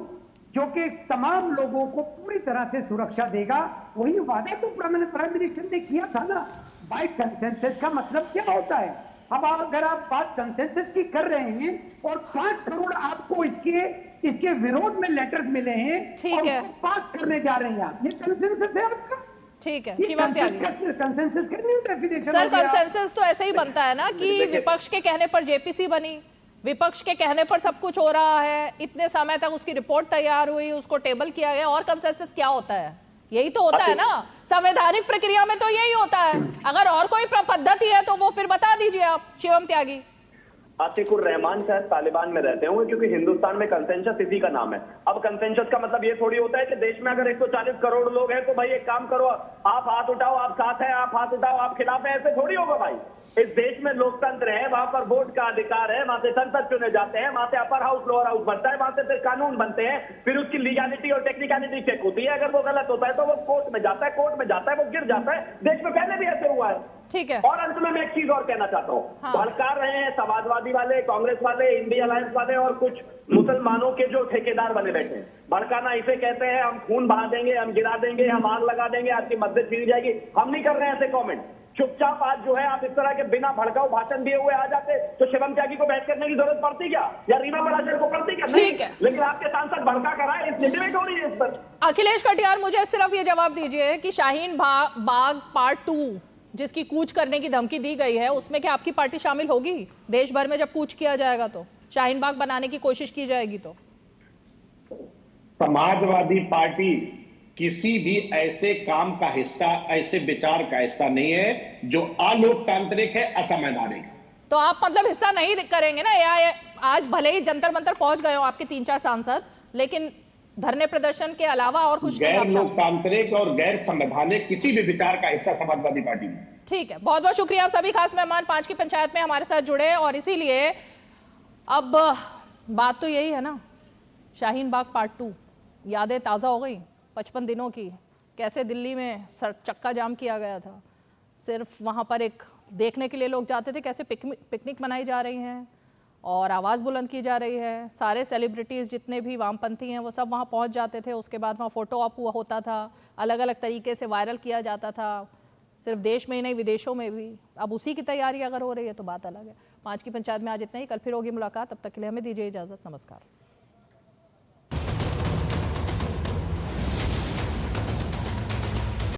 जो कि तमाम लोगों को पूरी तरह से सुरक्षा देगा। वही वादा तो प्राइम मिनिस्टर ने किया था ना। बाय कंसेंसस का मतलब क्या होता है? अब अगर आप बात कंसेंसस की कर रहे हैं और 5 करोड़ आपको इसके विरोध में लेटर्स मिले हैं, ठीक है, पास करने जा रहे हैं आप, ये कंसेंसस है आपका? ठीक है शिवम त्यागी, कंसेंसस का नहीं डेफिनेशन सर कंसेंसस तो ऐसे ही बनता है ना कि विपक्ष के कहने पर जेपीसी बनी, विपक्ष के कहने पर सब कुछ हो रहा है, इतने समय तक उसकी रिपोर्ट तैयार हुई, उसको टेबल किया गया, और कंसेंसस क्या होता है? यही तो होता है ना संवैधानिक प्रक्रिया में, तो यही होता है। अगर और कोई पद्धति है तो वो फिर बता दीजिए आप शिवम त्यागी। आतिकुर रहमान शायद तालिबान में रहते होंगे, क्योंकि हिंदुस्तान में कंसेंसस इसी का नाम है। अब कंसेंसस का मतलब ये थोड़ी होता है कि देश में अगर 140 करोड़ लोग हैं तो भाई एक काम करो, आप हाथ उठाओ, आप साथ हैं, आप हाथ उठाओ, आप खिलाफ हैं, ऐसे थोड़ी होगा भाई। इस देश में लोकतंत्र है, वहां पर वोट का अधिकार है, वहां से संसद चुने जाते हैं, वहां से अपर हाउस लोअर हाउस बनता है, वहां से फिर कानून बनते हैं, फिर उसकी लीगैलिटी और टेक्निकलिटी चेक होती है। अगर वो गलत होता है तो वो कोर्ट में जाता है, कोर्ट में जाता है, वो गिर जाता है। देश में पहले भी ऐसे हुआ है। ठीक है। और अंत में मैं एक चीज और कहना चाहता हूँ, भड़का रहे हैं समाजवादी वाले, कांग्रेस वाले, इंडिया अलायंस वाले और कुछ मुसलमानों के जो ठेकेदार बने बैठे हैं। भड़काना इसे कहते हैं, हम खून बहा देंगे, हम गिरा देंगे, हम आग लगा देंगे, आपकी मस्जिद छिड़ जाएगी। हम नहीं कर रहे हैं ऐसे कमेंट। चुपचाप आज जो है आप इस तरह के बिना भड़काऊ भाषण दिए हुए आ जाते तो शिवम त्यागी को बहस करने की जरूरत पड़ती क्या, या रीमा पराशर को पड़ती क्या? ठीक है, लेकिन आपके सांसद भड़का कराए, इस डिबेट हो रही है इस पर। अखिलेश कटियार, मुझे सिर्फ ये जवाब दीजिए कि शाहीन बाग पार्ट 2 जिसकी कूच करने की धमकी दी गई है, उसमें क्या आपकी पार्टी शामिल होगी? देश भर में जब कूच किया जाएगा तो, शाहीन बाग बनाने की कोशिश की जाएगी तो? समाजवादी पार्टी किसी भी ऐसे काम का हिस्सा, ऐसे विचार का हिस्सा नहीं है जो अलोकतांत्रिक है, असंवैधानिक है। तो आप मतलब हिस्सा नहीं करेंगे ना? या आज भले ही जंतर मंतर पहुंच गए हो आपके 3-4 सांसद, लेकिन धरने प्रदर्शन के अलावा और कुछ नहीं? गैर लोकतांत्रिक और गैर संवैधानिक किसी भी विचार का हिस्सा समाजवादी पार्टी में। ठीक है, बहुत बहुत शुक्रिया आप सभी खास मेहमान 5 की पंचायत में हमारे साथ जुड़े। और इसीलिए अब बात तो यही है ना, शाहीन बाग पार्ट 2, यादें ताज़ा हो गई 55 दिनों की, कैसे दिल्ली में चक्का जाम किया गया था, सिर्फ वहाँ पर एक देखने के लिए लोग जाते थे, कैसे पिकनिक मनाई जा रही हैं और आवाज़ बुलंद की जा रही है। सारे सेलिब्रिटीज़ जितने भी वामपंथी हैं वो सब वहाँ पहुँच जाते थे, उसके बाद वहाँ फ़ोटो ऑप हुआ होता था, अलग अलग तरीके से वायरल किया जाता था, सिर्फ देश में ही नहीं विदेशों में भी। अब उसी की तैयारी अगर हो रही है तो बात अलग है। 5 की पंचायत में आज इतना ही, कल फिर होगी मुलाकात, तब तक के लिए हमें दीजिए इजाज़त, नमस्कार।